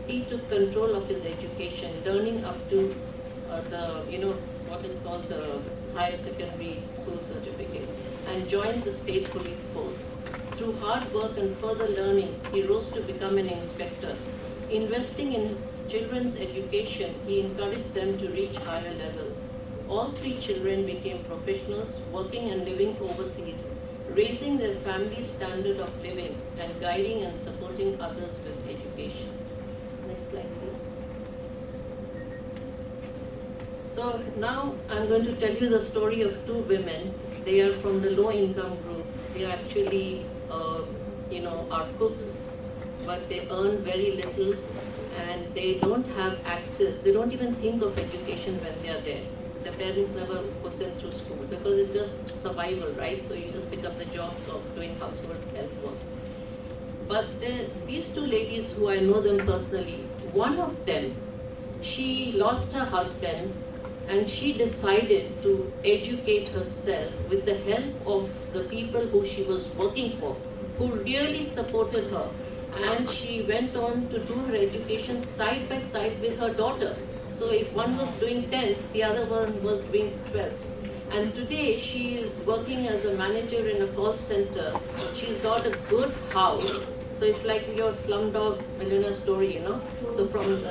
He took control of his education, learning up to what is called the higher secondary school certificate, and joined the state police force. Through hard work and further learning, he rose to become an inspector. Investing in children's education, he encouraged them to reach higher levels. All 3 children became professionals, working and living overseas, raising their family's standard of living and guiding and supporting others with education. Next slide, please. So now I'm going to tell you the story of 2 women. They are from the low-income group. They actually, are cooks, but they earn very little, and they don't have access. They don't even think of education when they are there. Their parents never put them through school because it's just survival, right? So you just pick up the jobs of doing housework, health work. But these 2 ladies who I know them personally, one of them, she lost her husband and she decided to educate herself with the help of the people who she was working for, who really supported her. And she went on to do her education side by side with her daughter. So if one was doing 10th, the other one was doing 12th. And today she is working as a manager in a call center. She's got a good house. So it's like your Slumdog Millionaire story, So from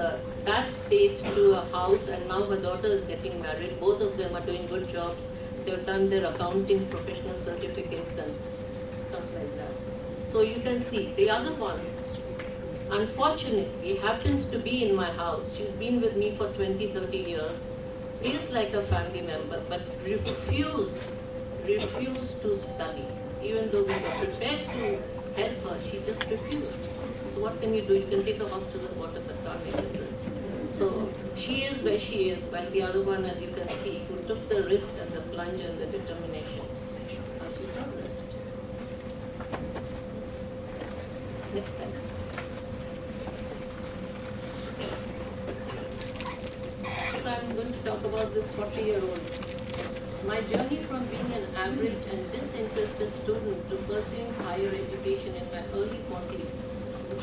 that stage to a house, and now her daughter is getting married. Both of them are doing good jobs. They've done their accounting professional certificates and stuff like that. So you can see the other one, unfortunately, happens to be in my house. She's been with me for 20, 30 years. Is like a family member, but refused to study. Even though we were prepared to help her, she just refused. So what can you do? You can take her house to the water, but can't make it. So she is where she is, while the other one, as you can see, who took the risk and the plunge and the determination. She progressed. Next time. So I'm going to talk about this 40-year-old. My journey from being an average and disinterested student to pursuing higher education in my early 40s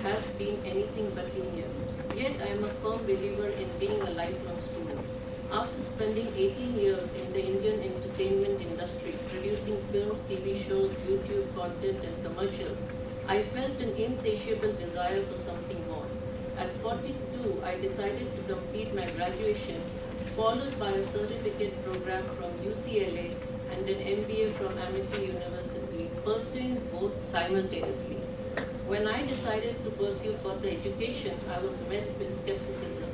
has been anything but linear. Yet I am a firm believer in being a lifelong student. After spending 18 years in the Indian entertainment industry, producing films, TV shows, YouTube content and commercials, I felt an insatiable desire for something more. At 42, I decided to complete my graduation, followed by a certificate program from UCLA and an MBA from Amity University, pursuing both simultaneously. When I decided to pursue further education, I was met with skepticism.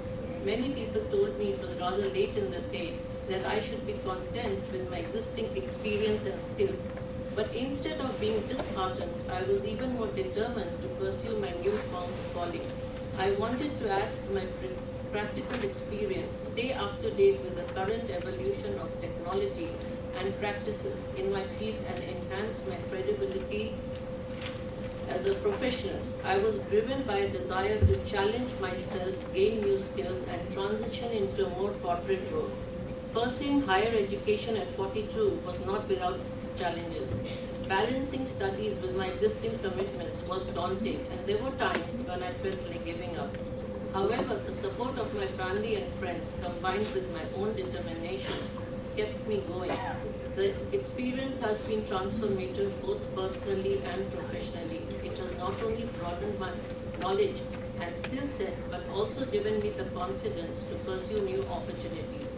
Many people told me it was rather late in the day, that I should be content with my existing experience and skills. But instead of being disheartened, I was even more determined to pursue my newfound calling. I wanted to add to my practical experience, stay up to date with the current evolution of technology and practices in my field, and enhance my credibility as a professional. I was driven by a desire to challenge myself, gain new skills, and transition into a more corporate role. Pursuing higher education at 42 was not without its challenges. Balancing studies with my existing commitments was daunting, and there were times when I felt like giving up. However, the support of my family and friends, combined with my own determination, kept me going. The experience has been transformative both personally and professionally. It has not only broadened my knowledge and skill set, but also given me the confidence to pursue new opportunities.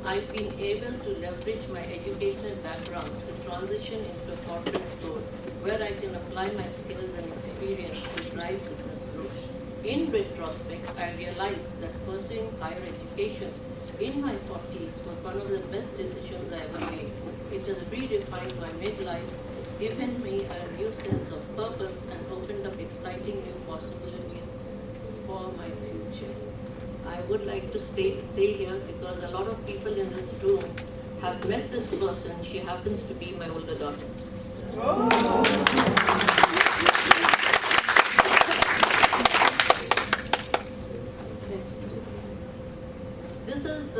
I've been able to leverage my educational background to transition into a corporate role where I can apply my skills and experience to drive business growth. In retrospect, I realized that pursuing higher education in my 40s was one of the best decisions I ever made. It has redefined my midlife, given me a new sense of purpose, and opened up exciting new possibilities for my future. I would like to say here, because a lot of people in this room have met this person. She happens to be my older daughter. Next. This is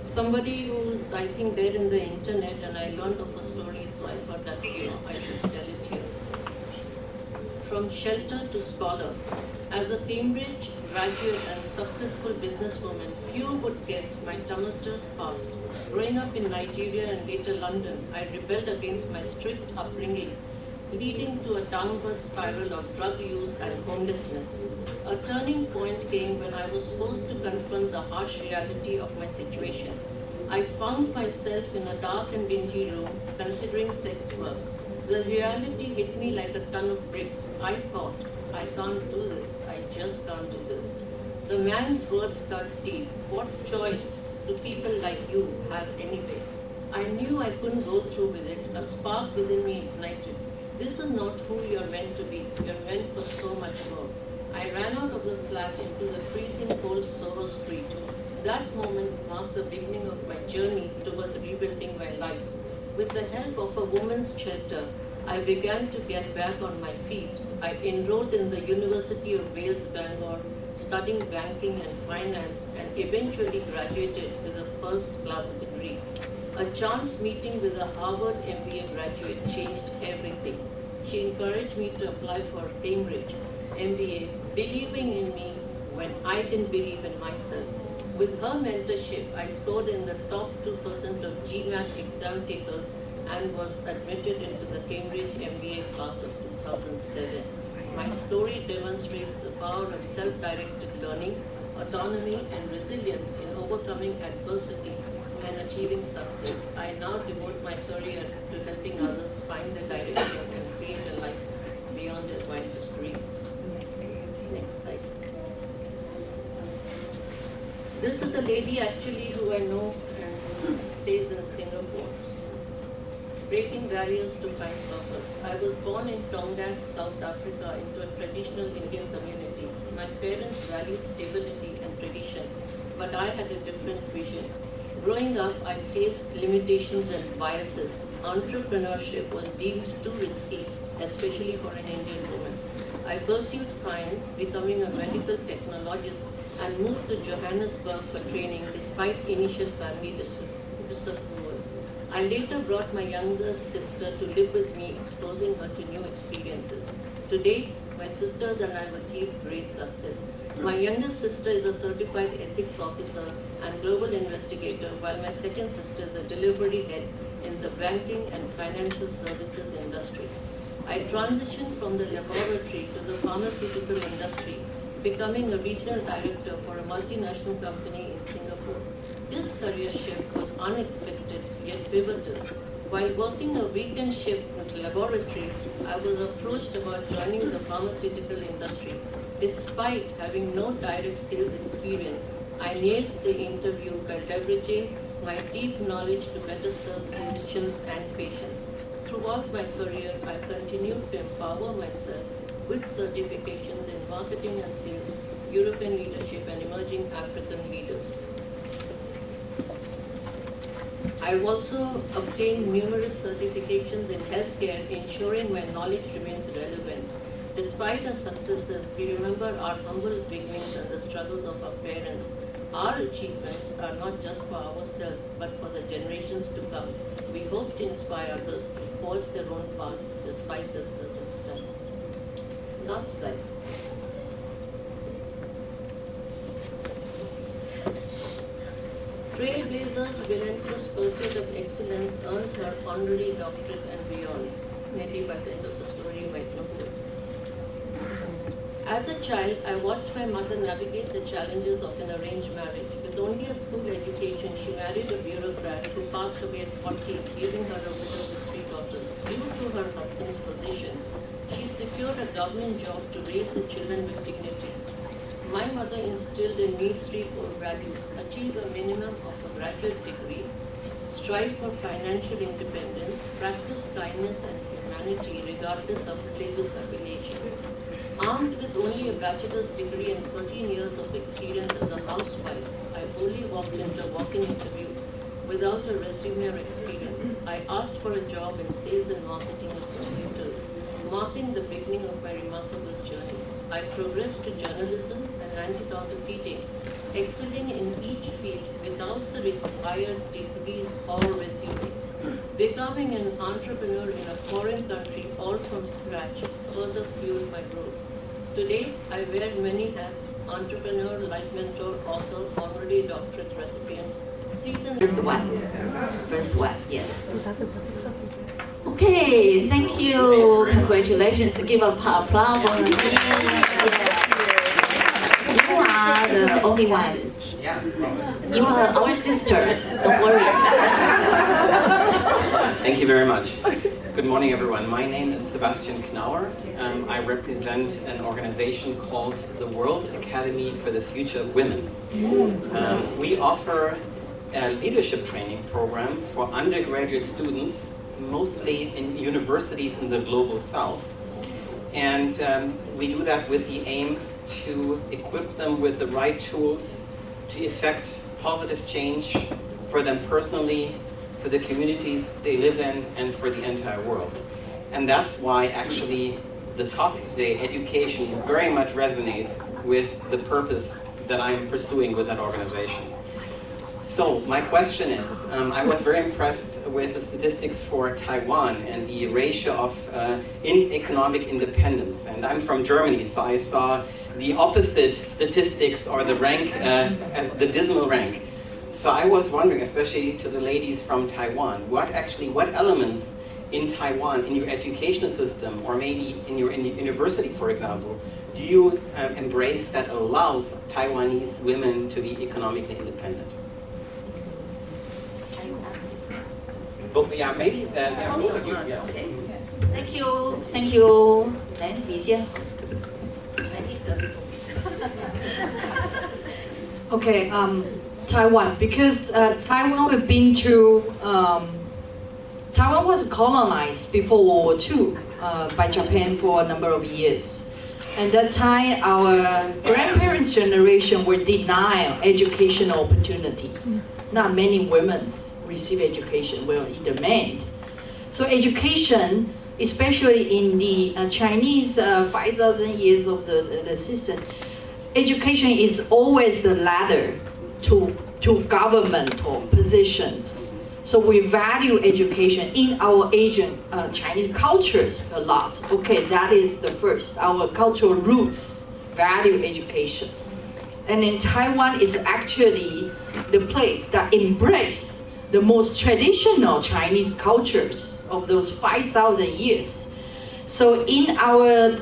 somebody who's, I think, there in the internet, and I learned of a story, so I thought that I should tell it here. From shelter to scholar. As a Cambridge graduate and successful businesswoman, few would guess my tumultuous past. Growing up in Nigeria and later London, I rebelled against my strict upbringing leading to a downward spiral of drug use and homelessness. A turning point came when I was forced to confront the harsh reality of my situation. I found myself in a dark and dingy room considering sex work. The reality hit me like a ton of bricks. I thought, I can't do this. I just can't do this. The man's words cut deep. What choice do people like you have anyway? I knew I couldn't go through with it. A spark within me ignited. This is not who you're meant to be. You're meant for so much more. I ran out of the flat into the freezing cold Soho Street. That moment marked the beginning of my journey towards rebuilding my life. With the help of a woman's shelter, I began to get back on my feet. I enrolled in the University of Wales, Bangor, studying banking and finance, and eventually graduated with a first-class degree. A chance meeting with a Harvard MBA graduate changed everything. She encouraged me to apply for Cambridge MBA, believing in me when I didn't believe in myself. With her mentorship, I scored in the top 2% of GMAT exam takers and was admitted into the Cambridge MBA class of 2007. My story demonstrates the power of self-directed learning, autonomy, and resilience in overcoming adversity and achieving success. I now devote my career to helping others find their direction and create a life beyond their wildest dreams. Next slide. This is a lady actually who I know and stays in Singapore. Breaking barriers to find purpose. I was born in Tongan, South Africa, into a traditional Indian community. My parents valued stability and tradition, but I had a different vision. Growing up, I faced limitations and biases. Entrepreneurship was deemed too risky, especially for an Indian woman. I pursued science, becoming a medical technologist, and moved to Johannesburg for training despite initial family disapproval. I later brought my younger sister to live with me, exposing her to new experiences. Today, my sisters and I have achieved great success. My youngest sister is a certified ethics officer and global investigator, while my second sister is a delivery head in the banking and financial services industry. I transitioned from the laboratory to the pharmaceutical industry, becoming a regional director for a multinational company in Singapore. This career shift was unexpected yet pivotal. While working a weekend shift in the laboratory, I was approached about joining the pharmaceutical industry. Despite having no direct sales experience, I nailed the interview by leveraging my deep knowledge to better serve physicians and patients. Throughout my career, I continued to empower myself with certifications in marketing and sales, European leadership, and emerging African leaders. I've also obtained numerous certifications in healthcare, ensuring my knowledge remains relevant. Despite our successes, we remember our humble beginnings and the struggles of our parents. Our achievements are not just for ourselves, but for the generations to come. We hope to inspire others to forge their own paths despite their circumstances. Last slide. Trailblazer's relentless pursuit of excellence earns her honorary doctorate and beyond. Maybe by the end of the story you might know who it is. As a child, I watched my mother navigate the challenges of an arranged marriage. With only a school education, she married a bureaucrat who passed away at 40, leaving her a widow with 3 daughters. Due to her husband's position, she secured a government job to raise her children with dignity. My mother instilled in me 3 core values: achieve a minimum of a graduate degree, strive for financial independence, practice kindness and humanity regardless of religious affiliation. Armed with only a bachelor's degree and 13 years of experience as a housewife, I boldly walked into a walk-in interview without a resume or experience. I asked for a job in sales and marketing of computers, marking the beginning of my remarkable journey. I progressed to journalism and anti-counterfeiting, excelling in each field without the required degrees or resumes. Becoming an entrepreneur in a foreign country all from scratch further fueled my growth. Today, I wear many hats: entrepreneur, life mentor, author, honorary doctorate recipient, Season First one, yes. Okay, thank you. Congratulations. Give a applause for the team. Yes. You are the only one. You are our sister. Don't worry. Thank you very much. Good morning, everyone. My name is Sebastian Knauer. I represent an organization called the World Academy for the Future of Women. We offer a leadership training program for undergraduate students, mostly in universities in the global south. And we do that with the aim to equip them with the right tools to effect positive change for them personally, for the communities they live in, and for the entire world. And that's why actually the topic today, education, very much resonates with the purpose that I'm pursuing with that organization. So my question is, I was very impressed with the statistics for Taiwan and the ratio of economic independence. And I'm from Germany, so I saw the opposite statistics, or the rank, the dismal rank. So I was wondering, especially to the ladies from Taiwan, what elements in Taiwan, in your educational system, or maybe in your university, for example, do you embrace that allows Taiwanese women to be economically independent? But yeah, maybe both of you. Yes. Okay. Thank you. Then Li Xian. Okay, Taiwan, because Taiwan we've been to, Taiwan was colonized before World War II by Japan for a number of years. At that time, our grandparents' generation were denied educational opportunity. Not many women receive education, well, in demand. So education, especially in the Chinese 5,000 years of the system, education is always the ladder to governmental positions. So we value education in our Asian Chinese cultures a lot. Okay, that is the first. Our cultural roots value education. And in Taiwan is actually the place that embrace the most traditional Chinese cultures of those 5,000 years. So in our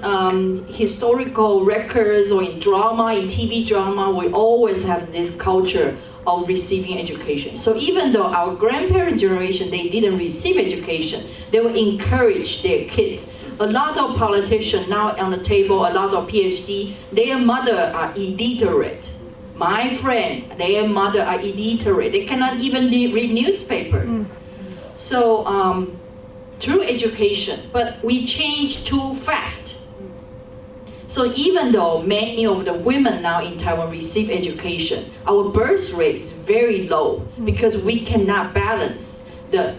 historical records, or in drama, in TV drama, we always have this culture of receiving education. So even though our grandparent generation, they didn't receive education, they will encourage their kids. A lot of politicians now on the table, a lot of PhD, their mother are illiterate. My friend, their mother are illiterate. They cannot even read newspaper. So through education, but we change too fast. So even though many of the women now in Taiwan receive education, our birth rate is very low because we cannot balance the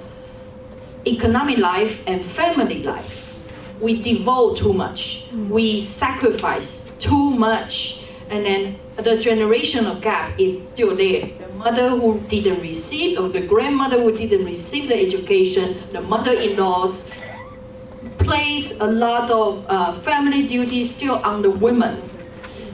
economic life and family life. We devote too much. We sacrifice too much. And then the generational gap is still there. The mother who didn't receive, or the grandmother who didn't receive the education, the mother-in-laws, place a lot of family duties still on the women.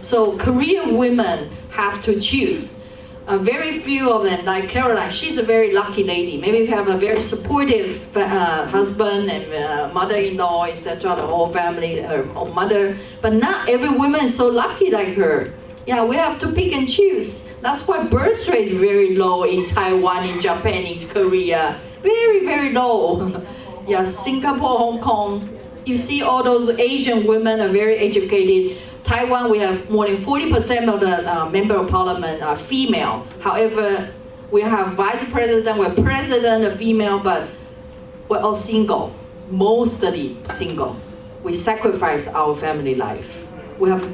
So career women have to choose. Very few of them, like Carolyn, she's a very lucky lady. Maybe you have a very supportive husband and mother-in-law, etc., the whole family, her own mother. But not every woman is so lucky like her. Yeah, we have to pick and choose. That's why birth rate is very low in Taiwan, in Japan, in Korea. Very, very low. Yeah, Singapore, Hong Kong. You see all those Asian women are very educated. Taiwan, we have more than 40% of the member of parliament are female. However, we have vice president, we're president, a female, but we're all single, mostly single. We sacrifice our family life. We have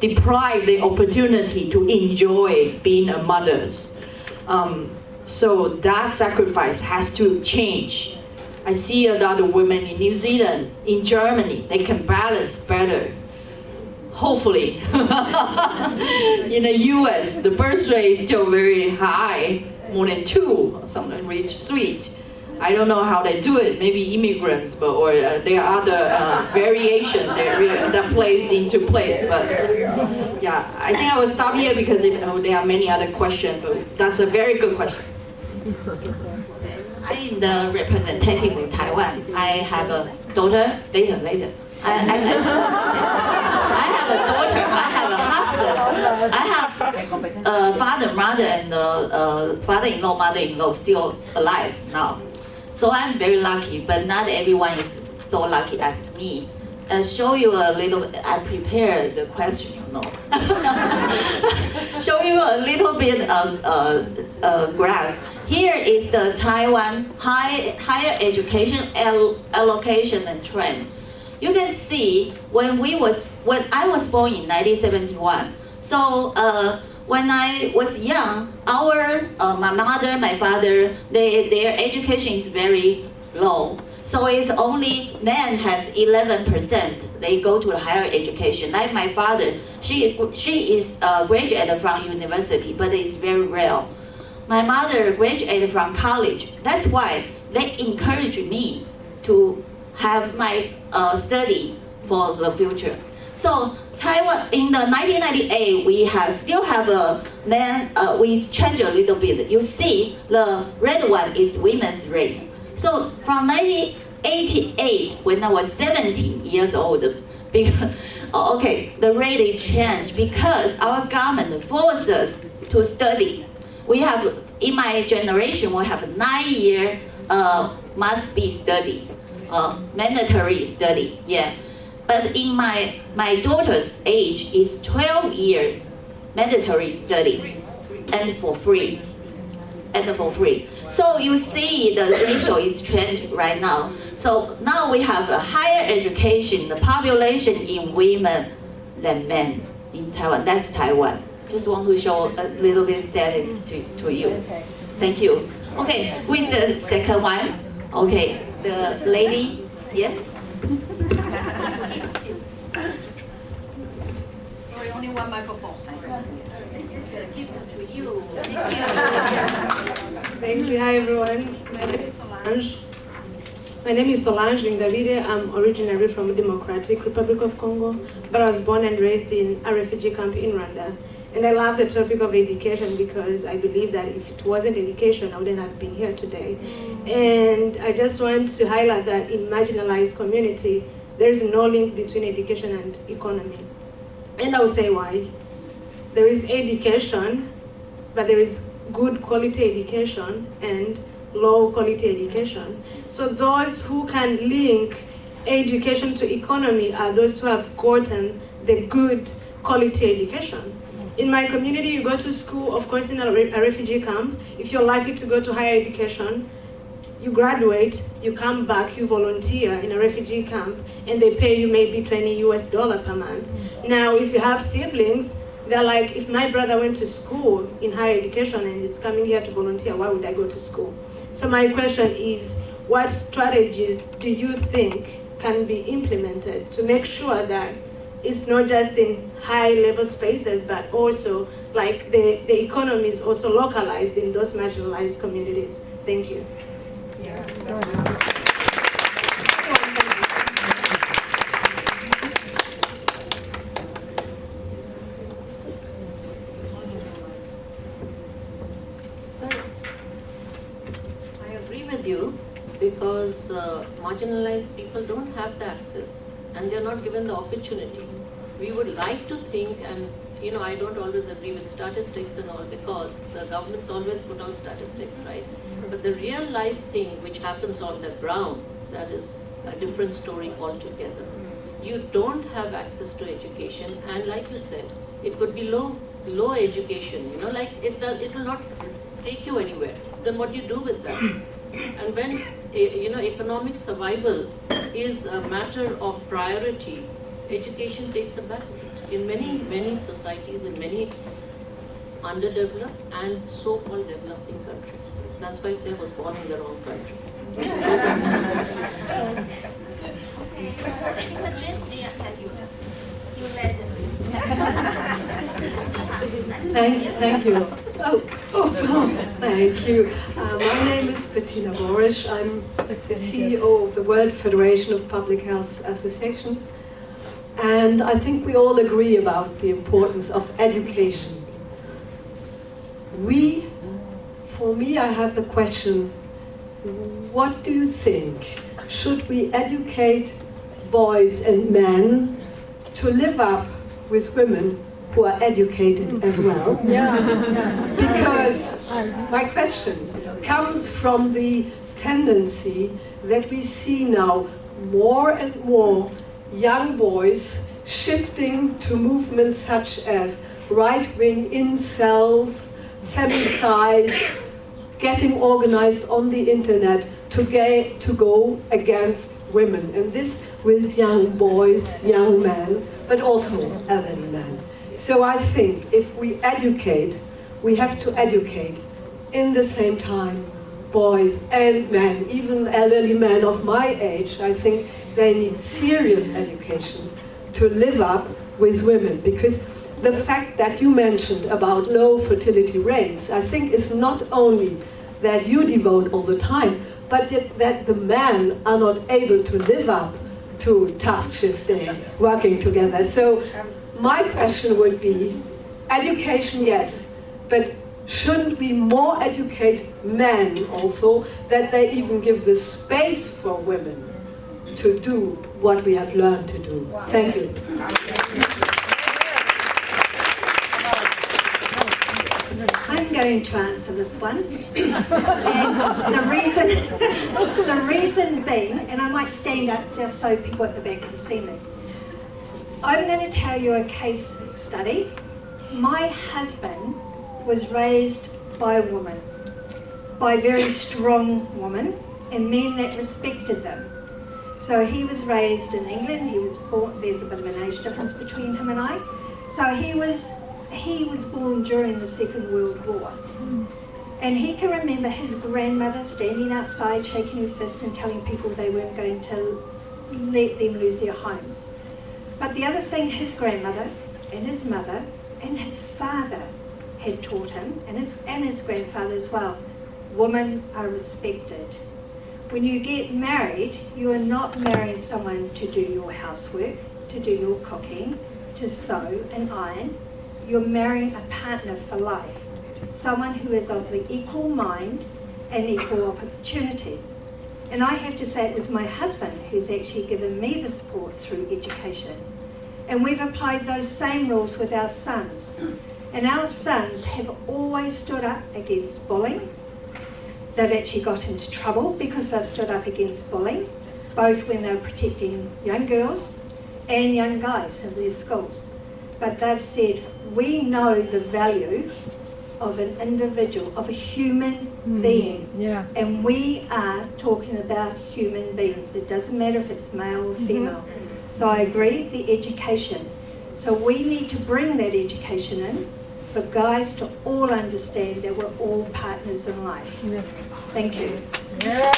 deprived the opportunity to enjoy being a mother. So that sacrifice has to change. I see a lot of women in New Zealand, in Germany, they can balance better. Hopefully. In the US, the birth rate is still very high, more than 2, sometimes reach 3. I don't know how they do it, maybe immigrants, but or there are other variation that plays into place. But yeah, I think I will stop here because there are many other questions, but that's a very good question. I am the representative of Taiwan. I have a daughter. Later. I have a daughter. I have a husband. I have a father, mother, and father-in-law, mother-in-law still alive now. So I'm very lucky, but not everyone is so lucky as me. I'll show you a little. I prepared the question. Show you a little bit of graph. Here is the Taiwan higher education allocation and trend. You can see when I was born in 1971. So when I was young, my mother, my father, their education is very low. So it's only men has 11%. They go to higher education. Like my father, she is graduated from university, but it's very rare. My mother graduated from college. That's why they encourage me to have my study for the future. So Taiwan in the 1998, we still have a men. We change a little bit. You see, the red one is women's rate. So from 1988, when I was 17 years old, the rate is changed because our government forced us to study. We have, in my generation, we have 9 year must be study, mandatory study, yeah. But in my daughter's age is 12 years mandatory study and for free. So you see the ratio is changed right now. So now we have a higher education, the population in women than men in Taiwan. That's Taiwan. Just want to show a little bit status to you. Thank you. Okay, who is the second one? Okay, the lady, yes? Sorry, only one microphone. This is a gift to you. Thank you. Hi, everyone. My name is Solange. Ngavide. I'm originally from the Democratic Republic of Congo, but I was born and raised in a refugee camp in Rwanda. And I love the topic of education because I believe that if it wasn't education, I wouldn't have been here today. And I just want to highlight that in marginalized community, there is no link between education and economy. And I'll say why. There is education, but there is good quality education and low quality education. So those who can link education to economy are those who have gotten the good quality education. In my community, you go to school, of course, in a refugee camp. If you're lucky to go to higher education, you graduate, you come back, you volunteer in a refugee camp, and they pay you maybe $20 per month. Now, if you have siblings, they're like, if my brother went to school in higher education and is coming here to volunteer, why would I go to school? So my question is, what strategies do you think can be implemented to make sure that it's not just in high-level spaces, but also like the economy is also localized in those marginalized communities? Thank you. I agree with you because marginalized people don't have the access and they're not given the opportunity. We would like to think, and I don't always agree with statistics and all because the governments always put out statistics, right? But the real life thing which happens on the ground, that is a different story altogether. You don't have access to education, and like you said, it could be low education, like it will not take you anywhere. Then what do you do with that? And when economic survival is a matter of priority, education takes a backseat in many societies, in many underdeveloped and so-called developing countries. That's why I say I was born in the wrong country. Any questions? You led them. Thank you. Thank you. My name is Bettina Borisch. I'm the CEO of the World Federation of Public Health Associations. And I think we all agree about the importance of education. We for me, I have the question, what do you think? Should we educate boys and men to live up with women who are educated as well? Because my question comes from the tendency that we see now more and more young boys shifting to movements such as right-wing incels, femicides, getting organized on the internet to go against women. And this with young boys, young men, but also elderly men. So I think if we educate, we have to educate in the same time boys and men, even elderly men of my age. I think they need serious education to live up with women, because the fact that you mentioned about low fertility rates, I think is not only that you devote all the time, but that the men are not able to live up to task shifting, working together. So my question would be, education, yes, but shouldn't we more educate men also, that they even give the space for women to do what we have learned to do? Thank you. I'm going to answer this one. And the reason being, and I might stand up just so people at the back can see me. I'm going to tell you a case study. My husband was raised by a woman, by a very strong woman, and men that respected them. So he was raised in England, he was born, there's a bit of an age difference between him and I. So he was born during the Second World War. And he can remember his grandmother standing outside, shaking her fist and telling people they weren't going to let them lose their homes. But the other thing his grandmother and his mother and his father had taught him, and his grandfather as well, women are respected. When you get married, you are not marrying someone to do your housework, to do your cooking, to sew and iron. You're marrying a partner for life, someone who is of the equal mind and equal opportunities. And I have to say it was my husband who's actually given me the support through education. And we've applied those same rules with our sons. And our sons have always stood up against bullying. They've actually got into trouble because they've stood up against bullying, both when they're protecting young girls and young guys in their schools. But they've said, we know the value of an individual, of a human being. Yeah. And we are talking about human beings. It doesn't matter if it's male or female. So I agree, the education. So we need to bring that education in for guys to all understand that we're all partners in life. Yeah. Thank you. Yeah.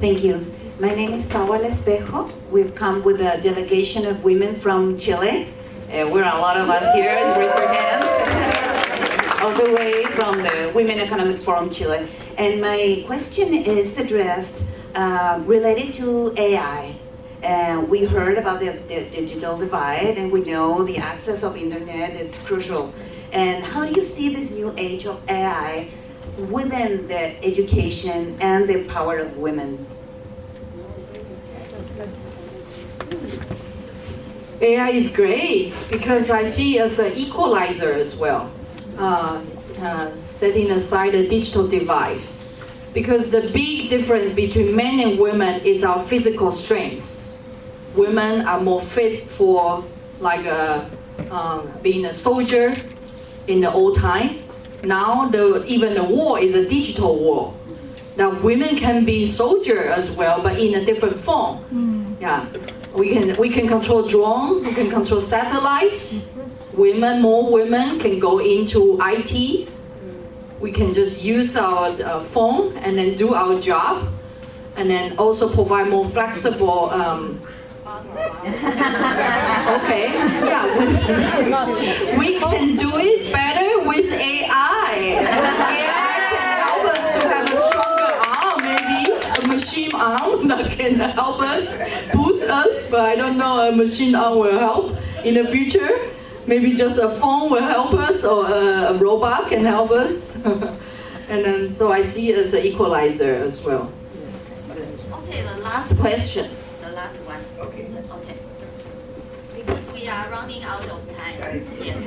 Thank you. My name is Paola Espejo. We've come with a delegation of women from Chile. We're a lot of us here, raise your hands. All the way from the Women Economic Forum Chile. And my question is addressed related to AI. We heard about the digital divide, and we know the access of internet is crucial. And how do you see this new age of AI within the education and the power of women? AI is great because I see as an equalizer as well, setting aside the digital divide. Because the big difference between men and women is our physical strengths. Women are more fit for like being a soldier in the old time. Now even the war is a digital war. Now women can be soldier as well, but in a different form. Yeah, we can control drone, we can control satellites. More women can go into IT. We can just use our phone and then do our job, and then also provide more flexible. Okay, yeah, we can do it better with AI. AI can help us to have a stronger arm, maybe a machine arm that can help us, boost us, but I don't know a machine arm will help in the future. maybe just a phone will help us, or a robot can help us. And then, so I see it as an equalizer as well. Okay, the last question. The last one. Okay. Okay. Because we are running out of time. Yes.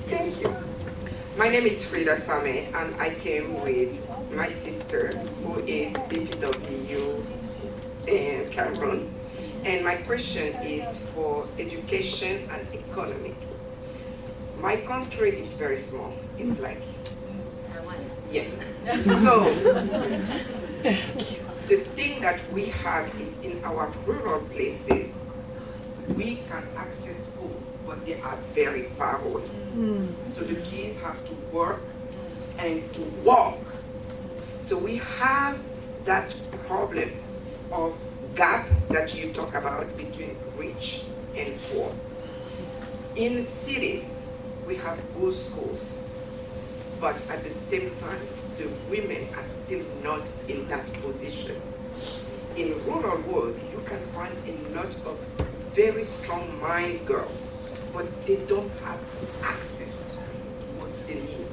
Thank you. My name is Frida Same, and I came with my sister, who is BPW Carolyn. And my question is for education and economic. My country is very small. It's like Taiwan. yes. So the thing that we have is in our rural places, we can access school, but they are very far away. So the kids have to work and to walk. So we have that problem of gap that you talk about between rich and poor. In cities, we have good schools, but at the same time, the women are still not in that position. In rural world, you can find a lot of very strong-minded girls, but they don't have access to what they need.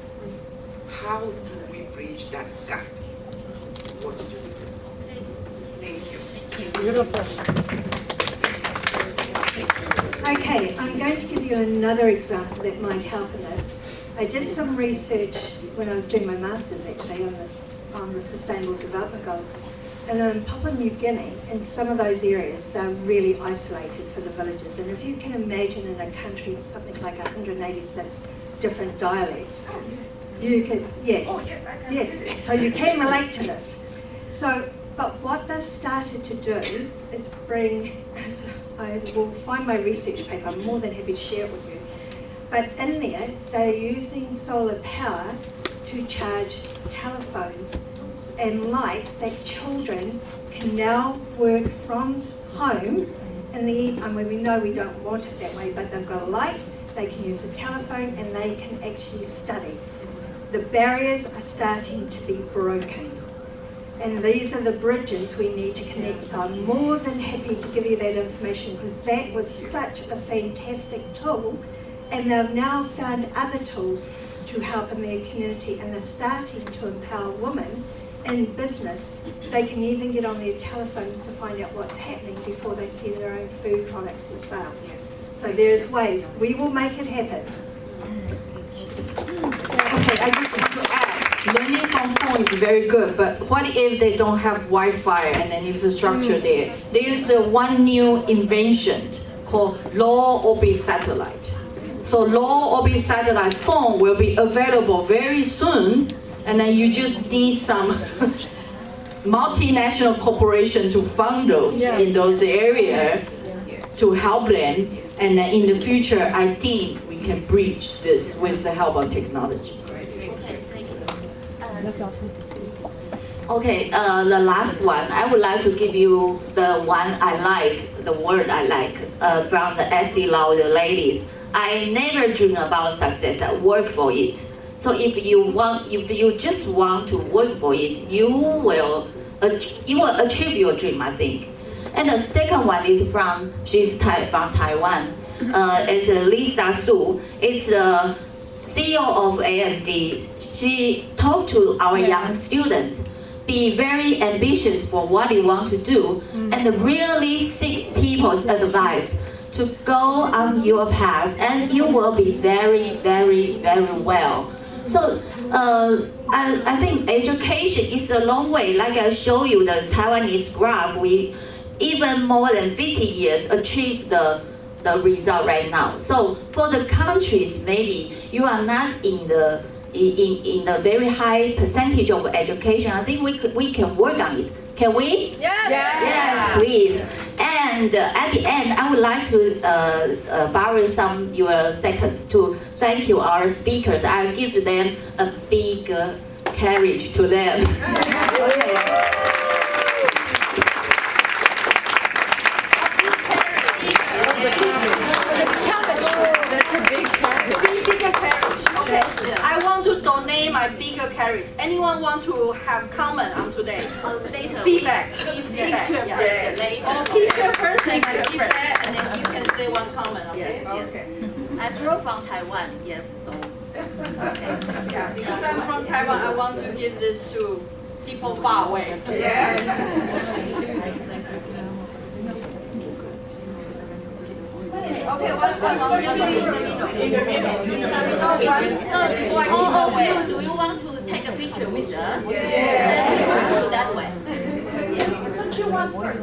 How do we bridge that gap? What do we do? Thank you. Okay, I'm going to give you another example that might help in this. I did some research when I was doing my master's actually on the Sustainable Development Goals. And in Papua New Guinea, in some of those areas, they're really isolated for the villages. And if you can imagine in a country with something like 186 different dialects, you can, yes, yes, so you can relate to this. So, but what they've started to do is bring, I will find my research paper, I'm more than happy to share it with you. But in there, they're using solar power to charge telephones and lights that children can now work from home. And we know we don't want it that way, but they've got a light, they can use a telephone, and they can actually study. The barriers are starting to be broken. And these are the bridges we need to connect. So I'm more than happy to give you that information because that was such a fantastic tool. And they've now found other tools to help in their community, and they're starting to empower women in business. They can even get on their telephones to find out what's happening before they send their own food products to sale. So there's ways. We will make it happen. Okay, I just want to add, learning from phone is very good, but what if they don't have Wi-Fi and an infrastructure there? There's one new invention called low orbit satellite. So low orbit satellite phone will be available very soon, and then you just need some multinational corporation to fund those in those areas to help them. And then in the future, I think we can bridge this with the help of technology. Okay, the last one. I would like to give you the one I like, the word I like from the Estee Lauder ladies. I never dream about success. I work for it. So if you just want to work for it, you will achieve your dream, I think. And the second one is she's from Taiwan. It's Lisa Su. It's the CEO of AMDA. She talked to our young students, be very ambitious for what you want to do, and really seek people's advice to go on your path, and you will be very, very, very well. So I think education is a long way. Like I show you the Taiwanese graph, we even more than 50 years achieved the result right now. So for the countries, maybe you are not in the very high percentage of education. I think we can work on it. Can we? Yes. Yes, please. And at the end, I would like to borrow some your seconds to thank you our speakers. I'll give them a big carriage to them. Okay. That's a big carriage. I want to donate my bigger carriage Paris. Anyone want to have comment on today? Later. Feedback. Picture Yeah. first, later. Oh, picture first and then feedback, and then you can say one comment. Okay. Yes, yes. Okay. I grew from Taiwan, yes, so. Yeah, because I'm from Taiwan, I want to give this to people far away. Okay, one in the middle. All of you, do you want to take a picture with us? Yes. So that way.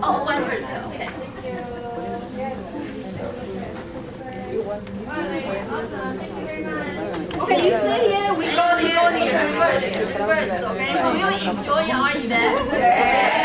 Oh, one first, okay. Okay, you stay here, we go here. Reverse, okay? Do you enjoy our event?